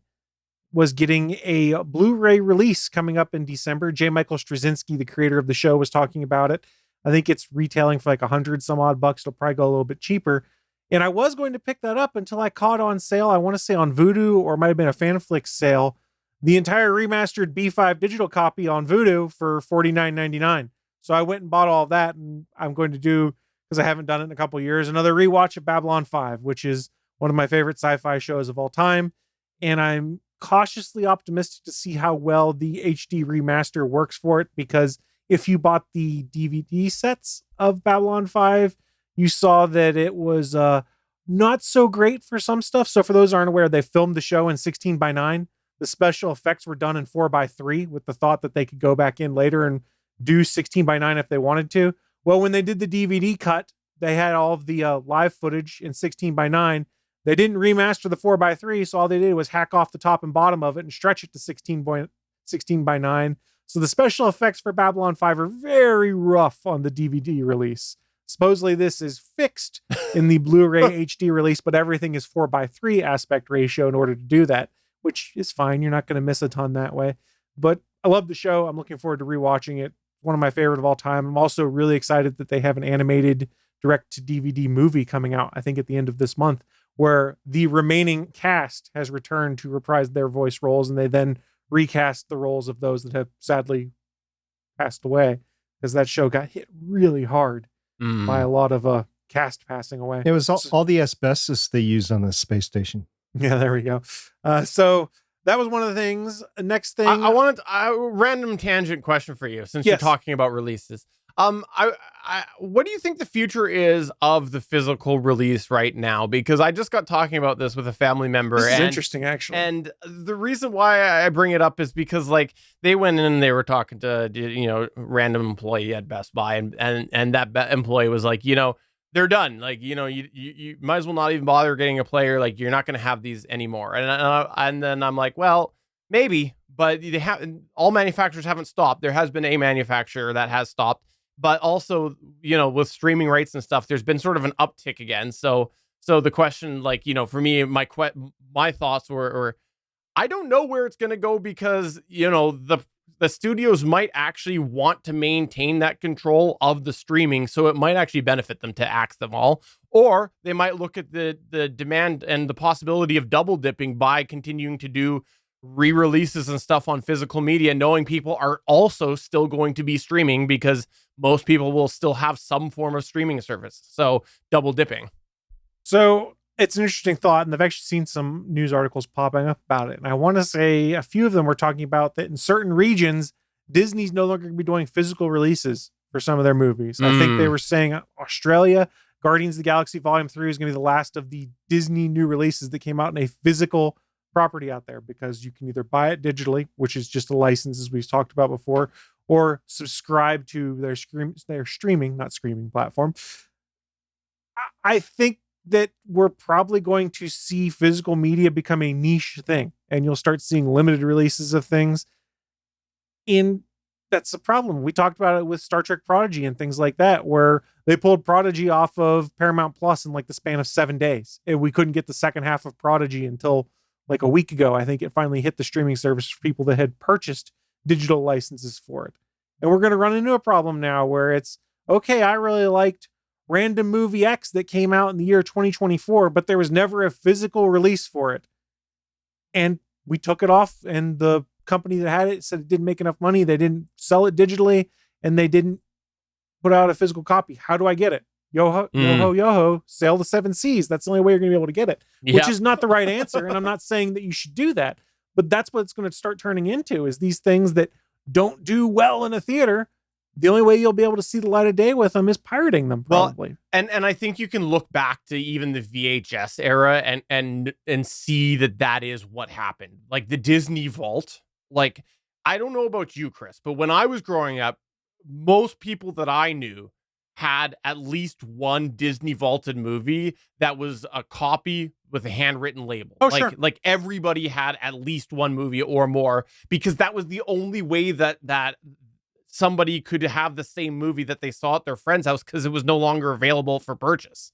was getting a Blu-ray release coming up in December. J. Michael Straczynski, the creator of the show, was talking about it. I think it's retailing for like $100 some odd bucks. It'll probably go a little bit cheaper. And I was going to pick that up until I caught on sale. I want to say on Vudu, or it might have been a Fanflix sale, the entire remastered B5 digital copy on Vudu for $49.99. So I went and bought all of that, and I'm going to do, because I haven't done it in a couple of years, another rewatch of Babylon 5, which is one of my favorite sci-fi shows of all time. And I'm cautiously optimistic to see how well the HD remaster works for it, because if you bought the DVD sets of Babylon 5, you saw that it was not so great for some stuff. So for those who aren't aware, they filmed the show in 16:9. The special effects were done in 4:3 with the thought that they could go back in later and do 16:9 if they wanted to. Well, when they did the DVD cut, they had all of the live footage in 16:9. They didn't remaster the 4:3, so all they did was hack off the top and bottom of it and stretch it to 16:9. So the special effects for Babylon 5 are very rough on the DVD release. Supposedly this is fixed in the Blu-ray HD release, but everything is 4:3 aspect ratio in order to do that, which is fine. You're not going to miss a ton that way. But I love the show. I'm looking forward to rewatching it. One of my favorite of all time. I'm also really excited that they have an animated direct-to-DVD movie coming out, I think at the end of this month, where the remaining cast has returned to reprise their voice roles, and they then recast the roles of those that have sadly passed away, because that show got hit really hard by a lot of cast passing away. It was all the asbestos they used on the space station. Yeah, there we go. So that was one of the things. Next thing, I wanted a random tangent question for you, since you're Yes. talking about releases. What do you think the future is of the physical release right now? Because I just got talking about this with a family member. this is and interesting, actually. And the reason why I bring it up is because, like, they went in and they were talking to, random employee at Best Buy, and that employee was like, they're done. Like, you might as well not even bother getting a player. Like, you're not going to have these anymore. And then I'm like, well, maybe, but they have all manufacturers haven't stopped. There has been a manufacturer that has stopped, but also, with streaming rates and stuff, there's been sort of an uptick again. So the question, for me, my thoughts were, I don't know where it's going to go because, the studios might actually want to maintain that control of the streaming. So it might actually benefit them to axe them all, or they might look at the demand and the possibility of double dipping by continuing to do re-releases and stuff on physical media, knowing people are also still going to be streaming because most people will still have some form of streaming service. So double dipping. So it's an interesting thought, and I've actually seen some news articles popping up about it. And I want to say a few of them were talking about that in certain regions, Disney's no longer going to be doing physical releases for some of their movies. I think they were saying Australia, Guardians of the Galaxy Volume 3 is going to be the last of the Disney new releases that came out in a physical property out there, because you can either buy it digitally, which is just a license, as we've talked about before, or subscribe to their streaming, not streaming platform. I think that we're probably going to see physical media become a niche thing, and you'll start seeing limited releases of things. That's the problem. We talked about it with Star Trek Prodigy and things like that, where they pulled Prodigy off of Paramount Plus in the span of 7 days. And we couldn't get the second half of Prodigy until a week ago. I think it finally hit the streaming service for people that had purchased digital licenses for it. And we're going to run into a problem now where it's, okay, I really liked random movie X that came out in the year 2024, but there was never a physical release for it. And we took it off, and the company that had it said it didn't make enough money. They didn't sell it digitally, and they didn't put out a physical copy. How do I get it? Yo-ho, sail the 7 seas. That's the only way you're going to be able to get it, which is not the right answer. And I'm not saying that you should do that, but that's what it's going to start turning into, is these things that don't do well in a theater. The only way you'll be able to see the light of day with them is pirating them, probably. Well, and I think you can look back to even the VHS era and see that is what happened. Like the Disney Vault. I don't know about you, Chris, but when I was growing up, most people that I knew had at least one Disney vaulted movie that was a copy with a handwritten label. Oh, sure. Like everybody had at least one movie or more, because that was the only way that somebody could have the same movie that they saw at their friend's house, because it was no longer available for purchase.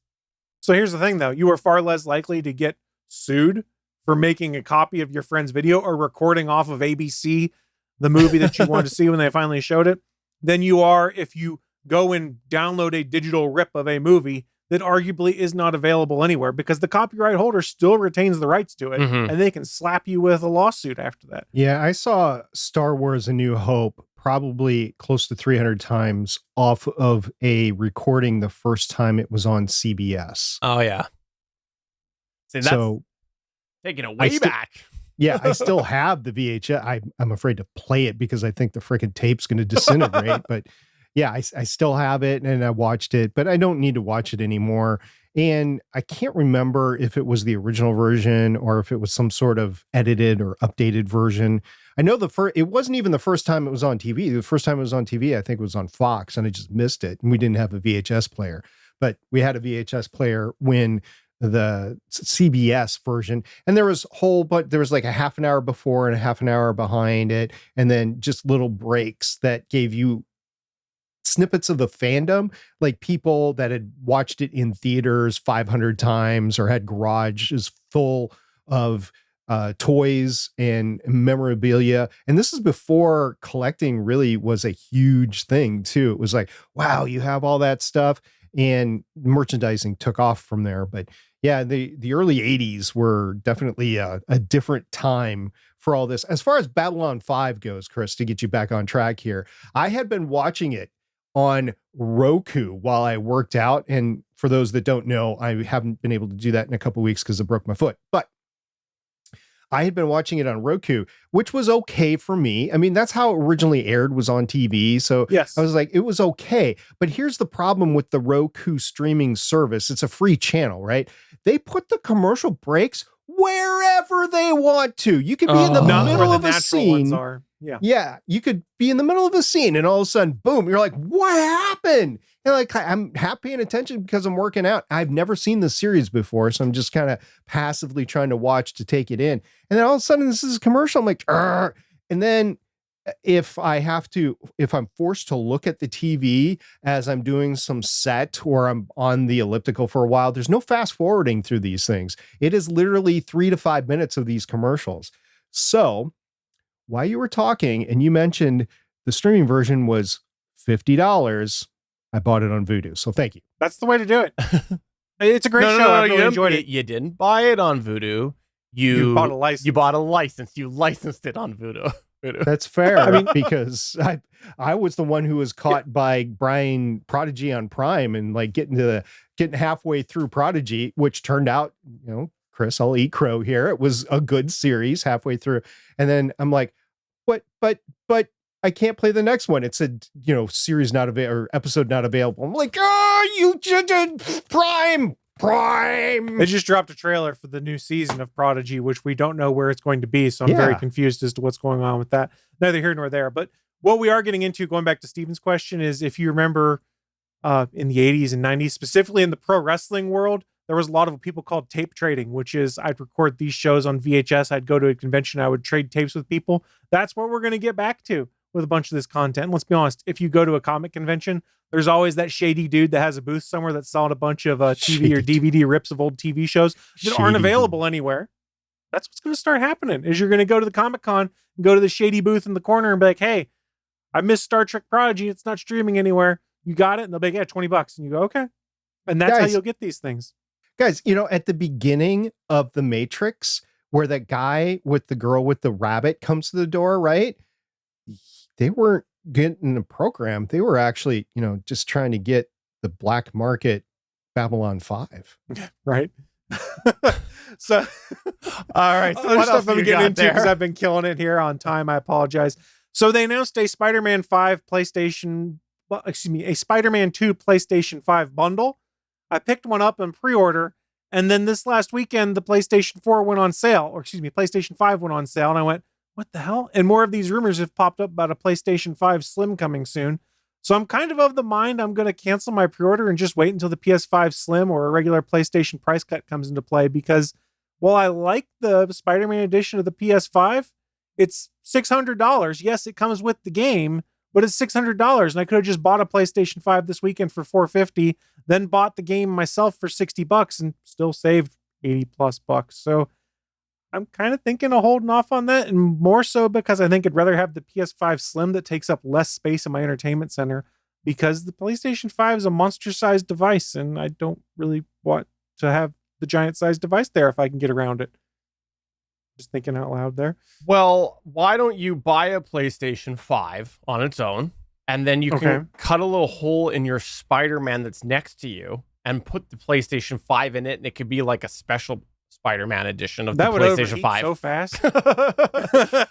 So here's the thing, though. You are far less likely to get sued for making a copy of your friend's video or recording off of ABC the movie that you wanted to see when they finally showed it than you are if you go and download a digital rip of a movie that arguably is not available anywhere, because the copyright holder still retains the rights to it, and they can slap you with a lawsuit after that. Yeah, I saw Star Wars A New Hope probably close to 300 times off of a recording the first time it was on CBS. Oh, yeah. See, that's taking it way back. Yeah, I still have the VHS. I'm afraid to play it because I think the freaking tape's going to disintegrate. But yeah, I still have it, and I watched it, but I don't need to watch it anymore. And I can't remember if it was the original version or if it was some sort of edited or updated version. I know it wasn't even the first time it was on TV. The first time it was on TV, I think it was on Fox, and I just missed it. And we didn't have a VHS player, but we had a VHS player when the CBS version, and there was like a half an hour before and a half an hour behind it. And then just little breaks that gave you snippets of the fandom, like people that had watched it in theaters 500 times or had garages full of toys and memorabilia. And this is before collecting really was a huge thing too. It was like, wow, you have all that stuff, and merchandising took off from there. But yeah, the early 80s were definitely a different time for all this. As far as Babylon 5 goes, Chris, to get you back on track here, I had been watching it on Roku while I worked out. And for those that don't know, I haven't been able to do that in a couple of weeks because I broke my foot. But I had been watching it on Roku, which was okay for me. I mean, that's how it originally aired, was on TV. So yes, I was like, it was okay. But here's the problem with the Roku streaming service. It's a free channel, right? They put the commercial breaks wherever they want to. You could be in the middle of a scene. Yeah, you could be in the middle of a scene, and all of a sudden, boom, you're like, what happened? And like, I'm half paying attention because I'm working out. I've never seen the series before, so I'm just kind of passively trying to watch to take it in. And then all of a sudden, this is a commercial. I'm like, argh. And then if I'm forced to look at the TV as I'm doing some set or I'm on the elliptical for a while, there's no fast forwarding through these things. It is literally 3 to 5 minutes of these commercials. So while you were talking and you mentioned the streaming version was $50, I bought it on Vudu. So thank you. That's the way to do it. It's a great show. I really enjoyed it. You didn't buy it on Vudu. You bought a license. You bought a license. You licensed it on Vudu. That's fair. I mean, because I was the one who was caught by Brian Prodigy on Prime and like getting halfway through Prodigy, which turned out, Chris, I'll eat crow here. It was a good series halfway through. And then I'm like, but I can't play the next one. It said, series not available or episode not available. I'm like, you just Prime. They just dropped a trailer for the new season of Prodigy, which we don't know where it's going to be. So I'm very confused as to what's going on with that. Neither here nor there. But what we are getting into, going back to Steven's question, is if you remember in the 80s and 90s, specifically in the pro wrestling world, there was a lot of what people called tape trading, which is I'd record these shows on VHS. I'd go to a convention. I would trade tapes with people. That's what we're going to get back to with a bunch of this content. And let's be honest, if you go to a comic convention, there's always that shady dude that has a booth somewhere that's selling a bunch of TV or DVD rips of old TV shows that aren't available anywhere. That's what's going to start happening is you're going to go to the Comic-Con and go to the shady booth in the corner and be like, hey, I missed Star Trek Prodigy. It's not streaming anywhere. You got it? And they'll be like, yeah, $20. And you go, okay. And that's how you'll get these things. Guys, at the beginning of The Matrix, where that guy with the girl with the rabbit comes to the door, right? They weren't getting a program. They were actually, just trying to get the black market Babylon 5. Right. So, all right. So other stuff I'm getting into because I've been killing it here on time. I apologize. So they announced a Spider-Man 2 PlayStation 5 bundle. I picked one up in pre-order. And then this last weekend, the PlayStation 4 went on sale, PlayStation 5 went on sale. And I went, what the hell? And more of these rumors have popped up about a PlayStation 5 Slim coming soon. So I'm kind of the mind I'm going to cancel my pre-order and just wait until the PS5 Slim or a regular PlayStation price cut comes into play, because while I like the Spider-Man edition of the PS5, it's $600. Yes, it comes with the game, but it's $600. And I could have just bought a PlayStation 5 this weekend for $450, then bought the game myself for $60 and still saved $80+. So I'm kind of thinking of holding off on that, and more so because I think I'd rather have the PS5 Slim that takes up less space in my entertainment center, because the PlayStation 5 is a monster-sized device, and I don't really want to have the giant-sized device there if I can get around it. Just thinking out loud there. Well, why don't you buy a PlayStation 5 on its own, and then you can cut a little hole in your Spider-Man that's next to you and put the PlayStation 5 in it, and it could be like a special Spider-Man edition of the PlayStation 5. So fast.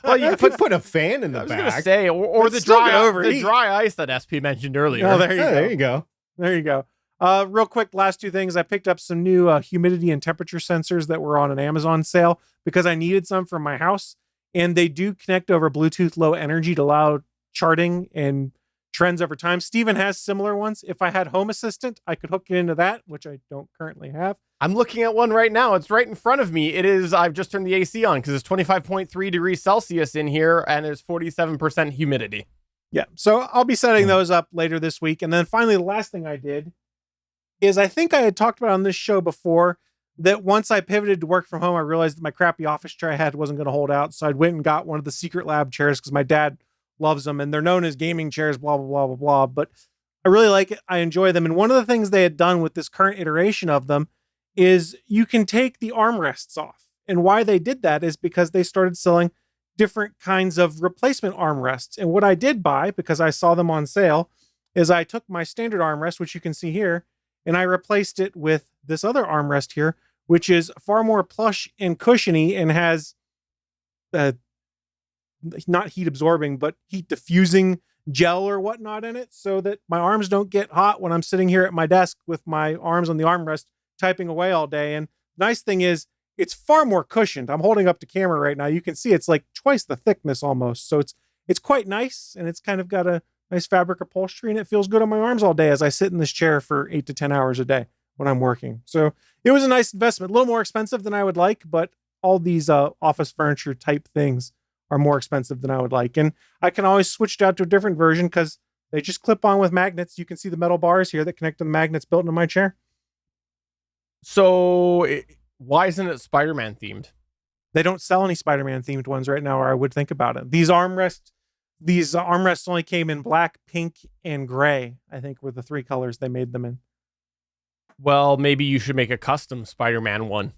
Well, you could put a fan in the back. I was going to say, or the dry ice that SP mentioned earlier. Oh, there you go. There you go. Real quick, last two things. I picked up some new humidity and temperature sensors that were on an Amazon sale because I needed some for my house. And they do connect over Bluetooth Low Energy to allow charting and trends over time. Steven has similar ones. If I had Home Assistant, I could hook it into that, which I don't currently have. I'm looking at one right now. It's right in front of me. It is, I've just turned the AC on because it's 25.3 degrees Celsius in here and it's 47% humidity. Yeah. So I'll be setting those up later this week. And then finally, the last thing I did is I think I had talked about on this show before that once I pivoted to work from home, I realized that my crappy office chair I had wasn't going to hold out. So I went and got one of the Secret Lab chairs because my dad loves them and they're known as gaming chairs, blah, blah, blah, blah, blah. But I really like it. I enjoy them. And one of the things they had done with this current iteration of them is you can take the armrests off. And why they did that is because they started selling different kinds of replacement armrests. And what I did buy, because I saw them on sale, is I took my standard armrest, which you can see here, and I replaced it with this other armrest here, which is far more plush and cushiony and has not heat absorbing, but heat diffusing gel or whatnot in it, so that my arms don't get hot when I'm sitting here at my desk with my arms on the armrest typing away all day. And the nice thing is it's far more cushioned. I'm holding up the camera right now. You can see it's like twice the thickness almost. So it's quite nice, and it's kind of got a nice fabric upholstery, and it feels good on my arms all day as I sit in this chair for 8 to 10 hours a day when I'm working. So it was a nice investment, a little more expensive than I would like, but all these office furniture type things are more expensive than I would like. And I can always switch it out to a different version because they just clip on with magnets. You can see the metal bars here that connect to the magnets built into my chair. So why isn't it Spider-Man themed? They don't sell any Spider-Man themed ones right now, or I would think about it. These armrests only came in black, pink, and gray, I think were the 3 colors they made them in. Well, maybe you should make a custom Spider-Man one.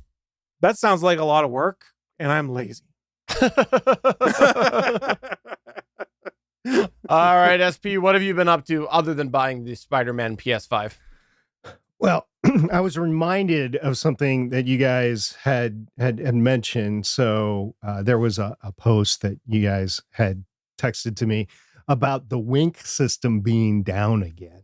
That sounds like a lot of work, and I'm lazy. All right, SP, what have you been up to other than buying the Spider-Man PS5? Well, I was reminded of something that you guys had mentioned. So there was a post that you guys had texted to me about the Wink system being down again,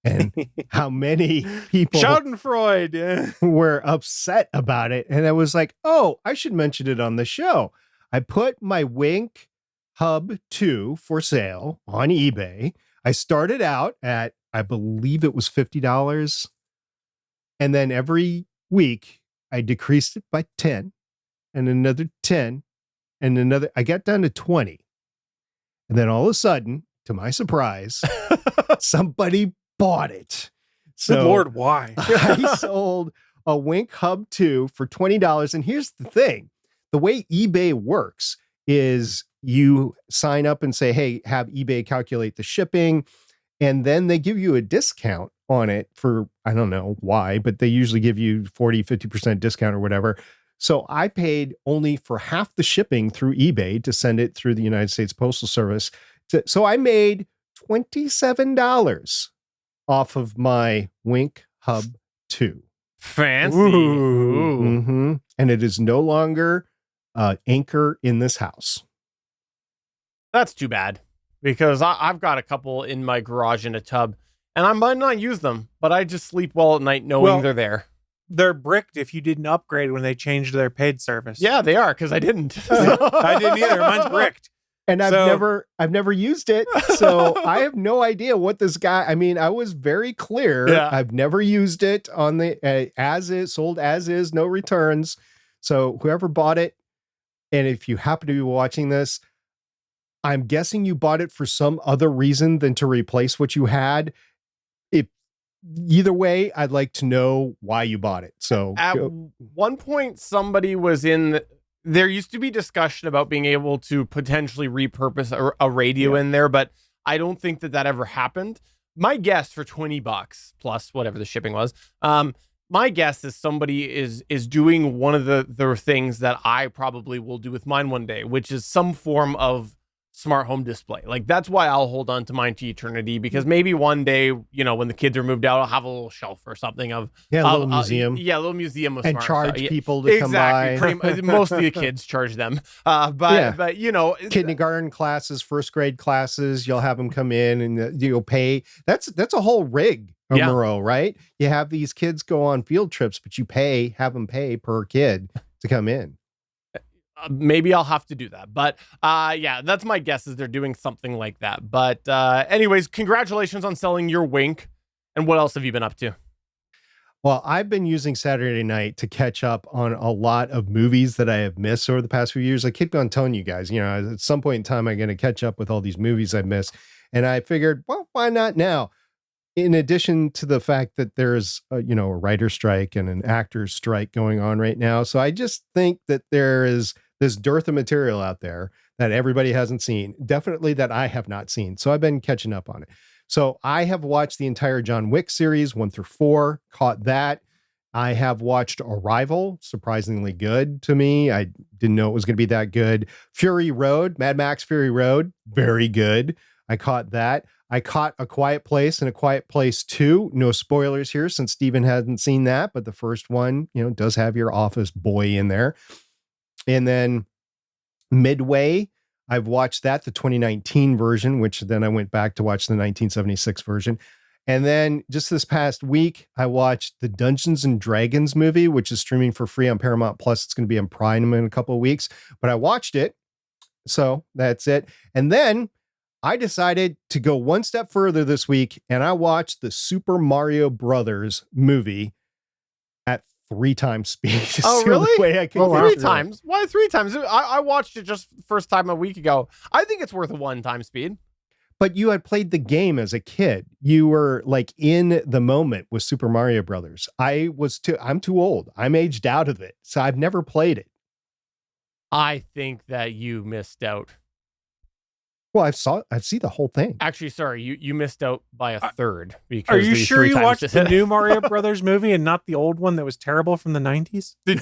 and how many people Schadenfreude were upset about it. And I was like, oh, I should mention it on the show. I put my Wink Hub 2 for sale on eBay. I started out at, I believe it was $50. And then every week I decreased it by 10 and another 10 and another. I got down to 20. And then all of a sudden, to my surprise, somebody bought it. So good Lord, why? I sold a Wink Hub 2 for $20. And here's the thing. The way eBay works is you sign up and say, hey, have eBay calculate the shipping. And then they give you a discount on it for, I don't know why, but they usually give you 40, 50% discount or whatever. So I paid only for half the shipping through eBay to send it through the United States Postal Service. So I made $27 off of my Wink Hub 2. Fancy. Ooh. Mm-hmm. And it is no longer anchor in this house. That's too bad, because I've got a couple in my garage in a tub, and I might not use them, but I just sleep well at night knowing they're there. They're bricked if you didn't upgrade when they changed their paid service. Yeah, they are, because I didn't. I didn't either. Mine's bricked. And I've never used it. So I have no idea what this guy, I mean, I was very clear. Yeah. I've never used it on the as is, sold as is, no returns. So whoever bought it, and if you happen to be watching this, I'm guessing you bought it for some other reason than to replace what you had. Either way, I'd like to know why you bought it. So at one point, somebody was there used to be discussion about being able to potentially repurpose a radio in there, but I don't think that ever happened. My guess, for $20 plus whatever the shipping was, my guess is somebody is doing one of the things that I probably will do with mine one day, which is some form of smart home display. Like, that's why I'll hold on to mine to eternity, because maybe one day, when the kids are moved out, I'll have a little shelf or something of a little museum. A little museum of and smart charge stuff. people to come by. Mostly the kids charge them. But kindergarten classes, first grade classes, you'll have them come in and you'll pay. That's a whole rig, Moreau, right? You have these kids go on field trips, but you have them pay per kid to come in. Maybe I'll have to do that. But that's my guess, is they're doing something like that. But anyways, congratulations on selling your Wink. And what else have you been up to? Well, I've been using Saturday night to catch up on a lot of movies that I have missed over the past few years. I keep on telling you guys, at some point in time, I'm going to catch up with all these movies I've missed. And I figured, well, why not now? In addition to the fact that there's a writer strike and an actor's strike going on right now. So I just think that there is this dearth of material out there that everybody hasn't seen, definitely that I have not seen. So I've been catching up on it. So I have watched the entire John Wick series 1 through 4, caught that. I have watched Arrival, surprisingly good to me. I didn't know it was going to be that good. Fury Road, Mad Max Fury Road, very good. I caught that. I caught A Quiet Place and A Quiet Place 2. No spoilers here since Steven hasn't seen that, but the first one, does have your office boy in there. And then Midway, I've watched that, the 2019 version, which then I went back to watch the 1976 version. And then just this past week, I watched the Dungeons and Dragons movie, which is streaming for free on Paramount Plus. It's going to be on Prime in a couple of weeks, but I watched it. So that's it. And then I decided to go one step further this week, and I watched the Super Mario Brothers movie at 3 times speed. It's Oh, the only really? way I can Oh, get wow. Three through it. times? Why 3 times? I watched it just first time a week ago. I think it's worth a 1-time speed. But you had played the game as a kid. You were like in the moment with Super Mario Brothers. I'm too old. I'm aged out of it. So I've never played it. I think that you missed out. Well, I've seen the whole thing. Actually, sorry, you missed out by a third. Because Are you the sure 3 you times watched just- the new Mario Brothers movie and not the old one that was terrible from the 90s? Yeah,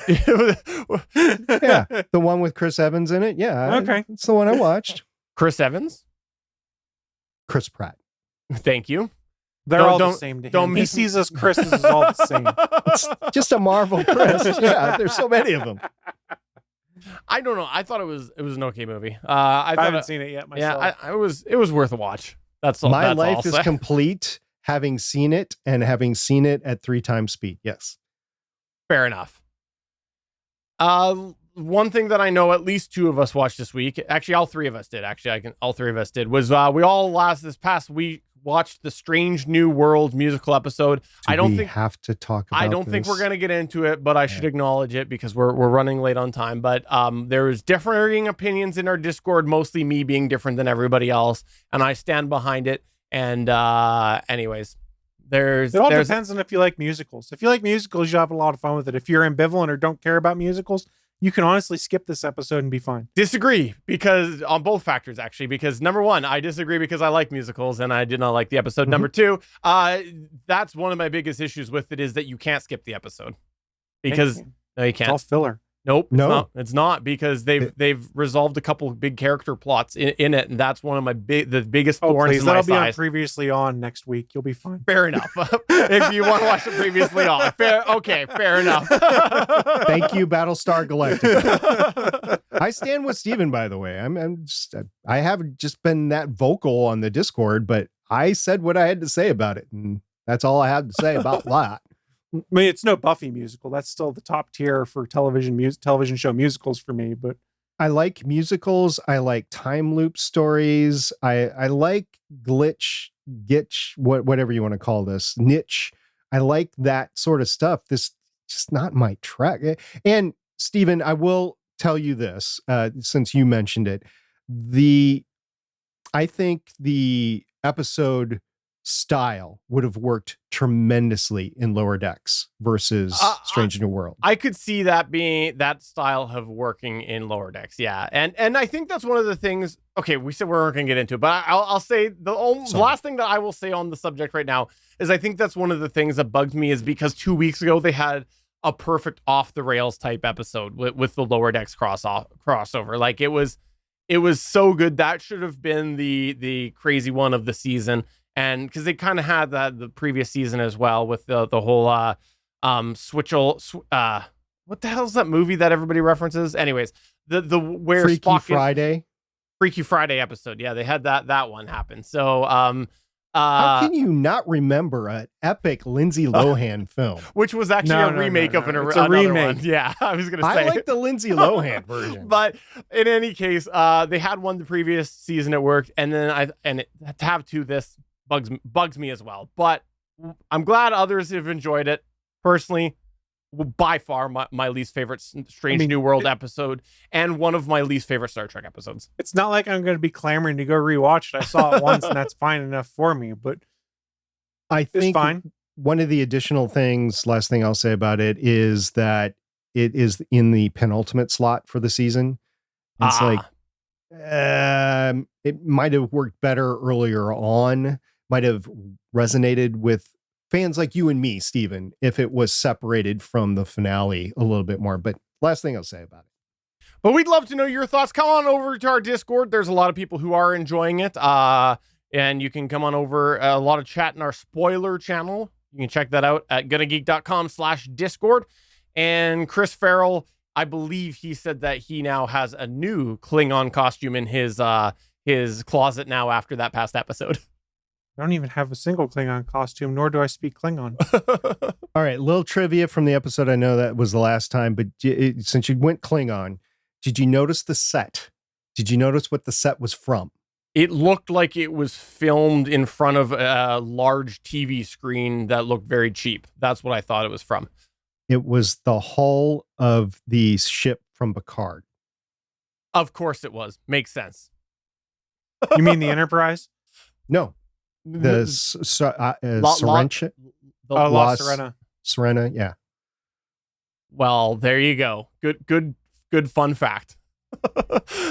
the one with Chris Evans in it. Yeah, Okay. it's the one I watched. Chris Evans? Chris Pratt. Thank you. They're Don't- all the don't- same to don't him. He miss- sees us Chris's as all the same. It's just a Marvel Chris. Yeah, there's so many of them. I don't know. I thought it was an okay movie. I thought haven't seen it yet myself. Yeah, it was worth a watch. That's all. My that's all life I'll is say. complete having seen it and having seen it at 3 times speed. Yes. Fair enough. One thing that I know at least 2 of us watched this week. Actually, all 3 of us did. All 3 of us did. Was we all this past week watched the Strange New World musical episode. I don't think have to talk about I don't think we're this? gonna get into it, but I should acknowledge it because we're running late on time. But there's differing opinions in our Discord, mostly me being different than everybody else, and I stand behind it. And anyways, It all depends on if you like musicals. If you like musicals, you have a lot of fun with it. If you're ambivalent or don't care about musicals, you can honestly skip this episode and be fine. disagree because on both factors actually. Because number 1, I disagree because I like musicals and I did not like the episode. Number 2, that's one of my biggest issues with it is that you can't skip the episode because no, you It's all can't. filler. Nope. No. It's not because they've resolved a couple of big character plots in it, and that's one of the biggest Oh, thorns please. in my That'll be on side. previously on next week. You'll be fine. Fair enough. If you want to watch it previously on, fair enough. Thank you, Battlestar Galactica. I stand with Steven, by the way. I haven't just been that vocal on the Discord, but I said what I had to say about it, and that's all I had to say about that. I mean, it's no Buffy musical. That's still the top tier for television show musicals for me. But I like musicals. I like time loop stories. I like gitch, whatever you want to call this, niche. I like that sort of stuff. This just not my track. And Steven, I will tell you this, since you mentioned it, I think the episode style would have worked tremendously in Lower Decks versus Strange New World. I could see that being that style of working in Lower Decks, yeah, and I think that's one of the things. Okay, we said we weren't going to get into it, but I'll say the last thing that I will say on the subject right now is I think that's one of the things that bugs me is because 2 weeks ago they had a perfect off the rails type episode with the Lower Decks crossover. Like it was so good. That should have been the crazy one of the season. And because they kind of had that the previous season as well with the whole what the hell is that movie that everybody references? Anyways, the where Freaky Spock Friday. Friday episode. Yeah, they had that one happen. So How can you not remember an epic Lindsay Lohan film? which was actually No, a remake of It's another remake. one. Yeah, I was gonna I say. like the Lindsay Lohan version. But in any case, they had one the previous season. It worked, and then to have 2 this bugs me as well. But I'm glad others have enjoyed it. Personally, by far my least favorite Strange New World episode, and one of my least favorite Star Trek episodes. it's not like I'm going to be clamoring to go rewatch it. I saw it once, and that's fine enough for me. But I it's think fine. one of the additional things, last thing I'll say about it, is that it is in the penultimate slot for the season. It's like it might have worked better earlier on, might have resonated with fans like you and me, Steven, if it was separated from the finale a little bit more. But last thing I'll say about it. But we'd love to know your thoughts. Come on over to our Discord. There's a lot of people who are enjoying it. And you can come on over, a lot of chat in our spoiler channel. You can check that out at GonnaGeek.com/Discord. And Chris Farrell, I believe he said that he now has a new Klingon costume in his closet now after that past episode. I don't even have a single Klingon costume, nor do I speak Klingon. All right, little trivia from the episode. I know that was the last time, but since you went Klingon, did you notice the set? Did you notice what the set was from? It looked like it was filmed in front of a large TV screen that looked very cheap. That's what I thought it was from. It was the hull of the ship from Picard. Of course it was. Makes sense. You mean the Enterprise? No, the Serentia. Oh, La Serena. Serena, yeah. Well, there you go. Good fun fact.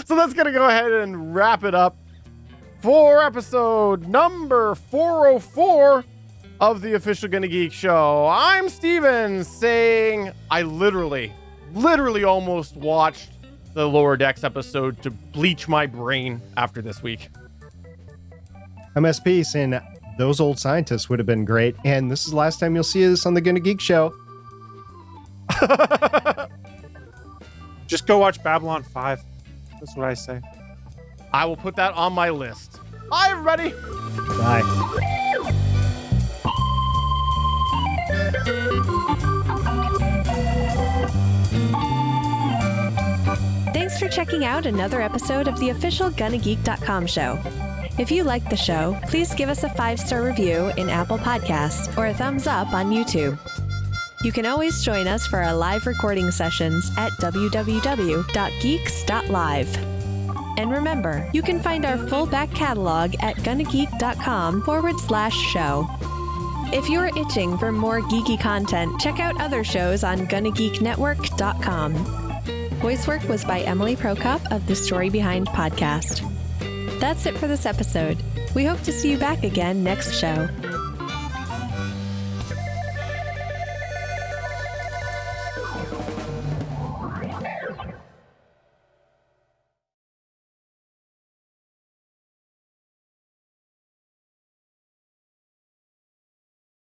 So that's going to go ahead and wrap it up for episode number 404 of the official GonnaGeek Show. I'm Steven saying I literally almost watched the Lower Decks episode to bleach my brain after this week. I'm SP saying those old scientists would have been great. And this is the last time you'll see us on the GonnaGeek Show. Just go watch Babylon 5. That's what I say. I will put that on my list. Hi, everybody. Bye. Thanks for checking out another episode of the official GonnaGeek.com show. If you like the show, please give us a 5-star review in Apple Podcasts or a thumbs up on YouTube. You can always join us for our live recording sessions at www.geeks.live. And remember, you can find our full back catalog at GonnaGeek.com/show. If you're itching for more geeky content, check out other shows on GonnaGeekNetwork.com. Voice work was by Emily Prokop of The Story Behind podcast. That's it for this episode. We hope to see you back again next show.